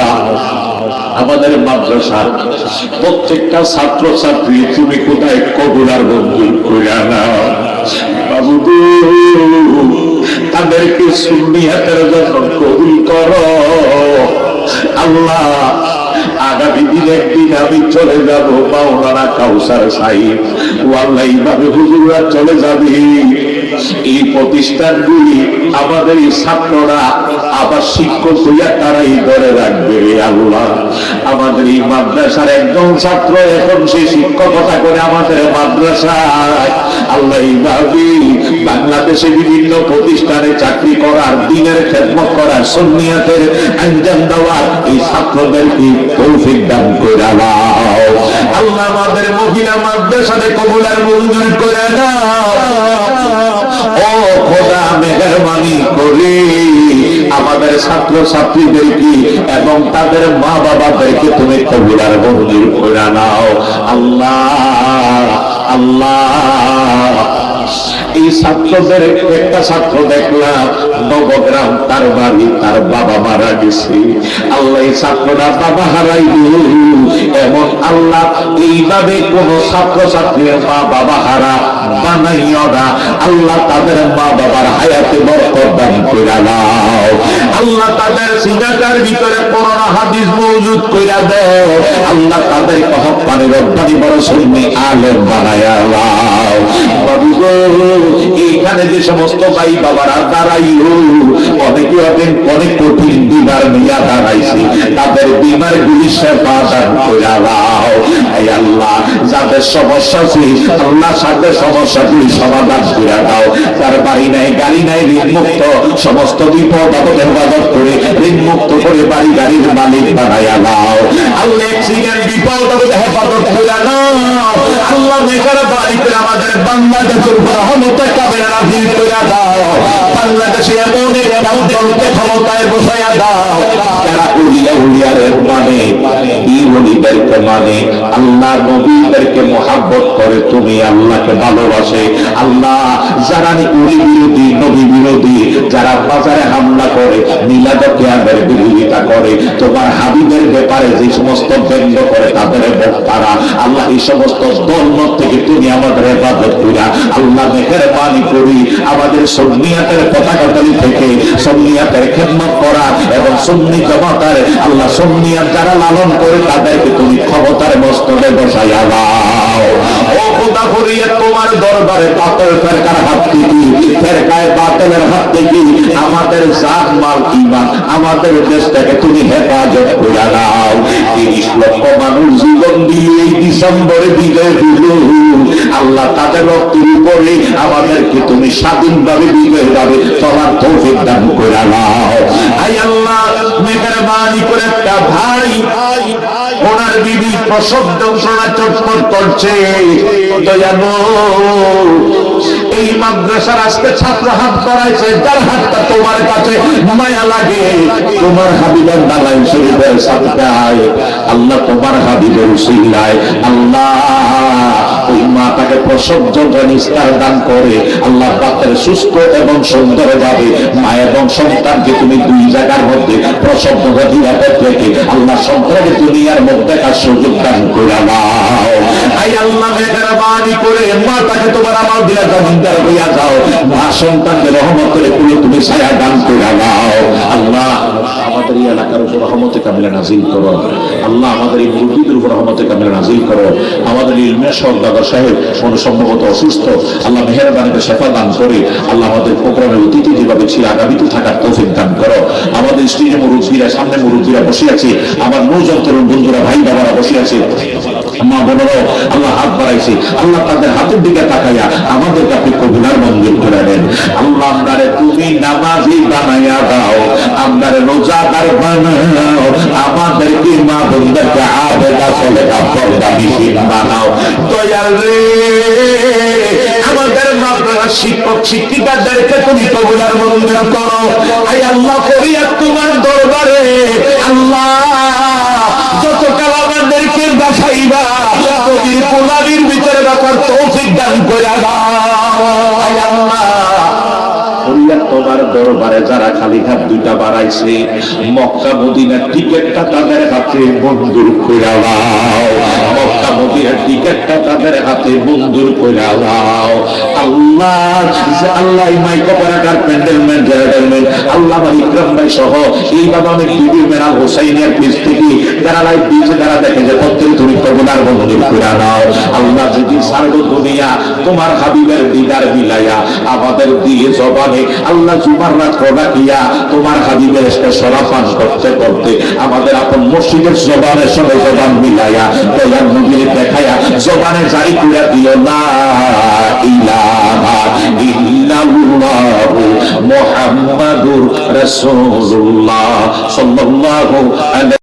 আমাদের মাদ্রাসার প্রত্যেকটা ছাত্র ছাত্রী তুমি কোথায় কবুল আর মঞ্জুর করে নাও বাবু, তাদেরকে সুন্নিয়াতের জন্য কবুল করো আল্লাহ। আগামী দিন একদিন আমি চলে যাব মাওলানা কাউসার সাহেব, ও আল্লাহ এইভাবে হুজুররা চলে যাবে। এই প্রতিষ্ঠানগুলি আমাদের এই ছাত্ররা আবার শিক্ষক হইয়া তারাই ধরে রাখবে আল্লাহ। আমাদের এই মাদ্রাসার একজন ছাত্র এখন সে শিক্ষকতা করে আমাদের মাদ্রাসায় আল্লাহ এইভাবে বাংলাদেশে বিভিন্ন প্রতিষ্ঠানে চাকরি করার, দিনের খেদমত করার, সুন্নিয়াতের আঞ্জাম দেওয়ার এই ছাত্রদেরকে তৌফিক দান করে দাও আল্লাহ। আমাদের মহিলা মাদ্রাসাতে কবুল আর মঞ্জুর করে দাও ও খোদা। মেহেরবানি করে আমাদের ছাত্র ছাত্রীদেরকে এবং তাদের মা বাবাদেরকে তুমি কবুল আর মঞ্জুর করে নাও আল্লাহ আল্লাহ। এই ছাত্রদের একটা ছাত্র দেখলাম নবগ্রাম, তার বাড়ি, তার বাবা মারা গেছে আল্লাহ। এই ছাত্ররা বাবা হারাইল এমন আল্লাহ এইভাবে কোন ছাত্র ছাত্রীর মা বাবা হারা বানাইও না আল্লাহ। তাদের মা বাবার হায়াতে বরকত দান করে দাও আল্লাহ। তাদের সিনাটার ভিতরে কোরআন হাদিস মওজুদ কইরা দাও আল্লাহ। তাদের হক্কানি রব্বানি বড় সুন্নি আলেম বানায়া দাও বাবু গো। এইখানে যে সমস্ত ভাই বাবারা দাঁড়াইল, অনেকে অনেক কঠিন বিমার নিয়ে দাঁড়াইছে, তাদের বিমার গুলি সেবা দান করে দাও আল্লাহ। যাদের সমস্যা আছে আল্লাহ তাদের সমস্যাগুলি সমাধান করে দাও। তার বাড়ি নাই, গাড়ি নাই, ঋণ মুক্ত, সমস্ত বিপদ আপদ হেফাজত করে ঋণ মুক্ত করে বাড়ি গাড়ির মালিক বানাইয়া দাও আল্লাহ। অ্যাক্সিডেন্ট বিপদ আপদ হেফাজত করে দাও আল্লাহ। মেঘের বাড়িতে আমাদের বাংলাদেশের রহমতে কাবের নাযিল করে দাও। বাংলাদেশে এমন একটা দলকে ক্ষমতায় বসাইয়া দাও যারা উলিয়া উলিয়াদের মানে, এই ওলিদেরকে মানে, আল্লাহ নবীদেরকে মহাব্বত করে, তুমি আল্লাহকে ভালোবাসে আল্লাহ। যারা উলি বিরোধী, নবী বিরোধী, যারা বাজারে হামলা করে, মিলাদ কিয়ামের বিরোধিতা করে, তোমার হাবিবের ব্যাপারে যে সমস্ত ব্যঙ্গ করে তাদের বক্তারা আল্লাহ, এই সমস্ত দল থেকে তুমি আমাদের হেফাজত করিয়া আল্লাহ। মেহেরবানি করি আমাদের সুন্নিয়াতের পতাকাতলি থেকে সুন্নিয়াতের খেদমত করা এবং সুন্নি জামাতের আল্লাহ সুন্নিয়াত যারা লালন করে তাদেরকে তুমি ক্ষমতার মস্তকে বসাইয়া দাও ও খোদা। করিয়া তোমার দরবারে বাতিল ফেরকার হাত থেকে, ফেরকায়ে বাতিলের হাত থেকে আমাদের জান মাল ঈমান আমাদের দেশটাকে তুমি হেফাজত করে দাও। ৩০ লক্ষ মানুষ জীবন দিয়ে এই ডিসেম্বরে বিজয় দিল আল্লাহ। তাদের রক্তের উপরে আমাদেরকে তুমি স্বাধীনভাবে বিজয়ভাবে চলার তৌফিক দান করে দাও আয় আল্লাহ। মেহেরবানি করে একটা ভাই ওনার বিবি প্রসব যন্ত্রণা চটপট করছে, দয়ালু এই মাদ্রাসার আজকে ছাত্র হাত করাইছে, যার হাতটা তোমার কাছে মায়া লাগে, তোমার হাবিবের দালাই শরীফের সাদকায় আল্লাহ, তোমার হাবিবের উসিলায় আল্লাহ ওই মাতাকে প্রসব যন্ত্রণা নিস্তার দান করে আল্লাহ। পাত্রে সুস্থ এবং সুন্দর ভাবে মা এবং সন্তানকে তুমি দুই জায়গার মধ্যে প্রসব নিরাপদ রেখে আল্লাহ সন্তানকে দুনিয়ার মধ্যে কাজ সুযোগ দান করে দাও আই আল্লাহ। মেহেরবানি করে মাতাকে তোমার আমার দিলে জমিনদার হইয়া যাও, মা সন্তানকে রহমত করে তুমি ছায়া দান করে দাও আল্লাহ। আমাদের এই এলাকার উপর রহমতে কামিলা নাজিল করো আল্লাহ। আমাদের এই মুরব্বীদের উপর রহমতে কামিলা নাজিল করো। আমাদের ইলমিয়া সরদার সাহেব সম্ভবত অসুস্থ আল্লাহ, মেহেরবানিতে শেফা দান করে আল্লাহ। আমাদের প্রোগ্রামের অতিথি যেভাবে ছিল আগামীতে থাকার তৌফিক দান করো। আমাদের স্টেজে মুরব্বীরা, সামনে মুরব্বীরা বসে আছে, আমার নৌজোয়ান তরুণ বন্ধুরা, ভাই বাবারা বসে আছে, মা বোনেরও আল্লাহ হাত বাড়াইছে, আল্লাহ তাদের হাতের দিকে তাকাইয়া আমাদেরকে আপনি কবুলার মঞ্জুর করে নেন। আল্লাহ আমরারে তুমি নামাজি বানাইয়া দাও, আমরারে রোজাদার বানাও, আমাদেরকে মা বোনদেরকে আবেদা সলেহা পর্দাবিহীন বানাও। দয়াল রে আমাদের মাদ্রাসা শিক্ষক শিক্ষিকাদেরকে তুমি কবুলার মঞ্জুর করো। আয় আল্লাহ করিয়া তোমার দরবারে আল্লাহ যত কাল আমাদেরকে বাঁচাইবা নবীর গোলামির ভিতরে রাখার তৌফিক দান করে দাও। আয় আল্লাহ করিয়া তোমার দরবারে যারা খালি হাত দুইটা বাড়াইছে মক্কা মদিনার টিকেটটা তাদের হাতে মঞ্জুর কইরা দাও, মক্কা মদিনার টিকেটটা তাদের হাতে মঞ্জুর কইরা দাও। আল্লাহ আল্লাহ mic operator pandal man general man আল্লাহ ইকরাম ভাই সহ এই বাবা মে টিভি মেরা হোসাইনের পিস থেকে যারা লাইভ দিয়েছে যারা দেখে যে প্রত্যেক তুমি কবুলার মঞ্জুর কইরা দাও। আল্লাহ যদি সারা দুনিয়া তোমার হাবিবের দিদার মিলাইয়া আমাদের দিয়ে জবানে আল্লাহ জুমার রাত রাখিয়া তোমার হাবিবের সরা পান করতে করতে আমাদের আপন মসজিদের জবানের সঙ্গে জবান মিলাইয়া দয়ার নবীর দেখাইয়া জবানে জারি করে দিও লা ইলাহা ইল্লাল্লাহু মুহাম্মাদুর রাসূলুল্লাহ সাল্লাল্লাহু আলাইহি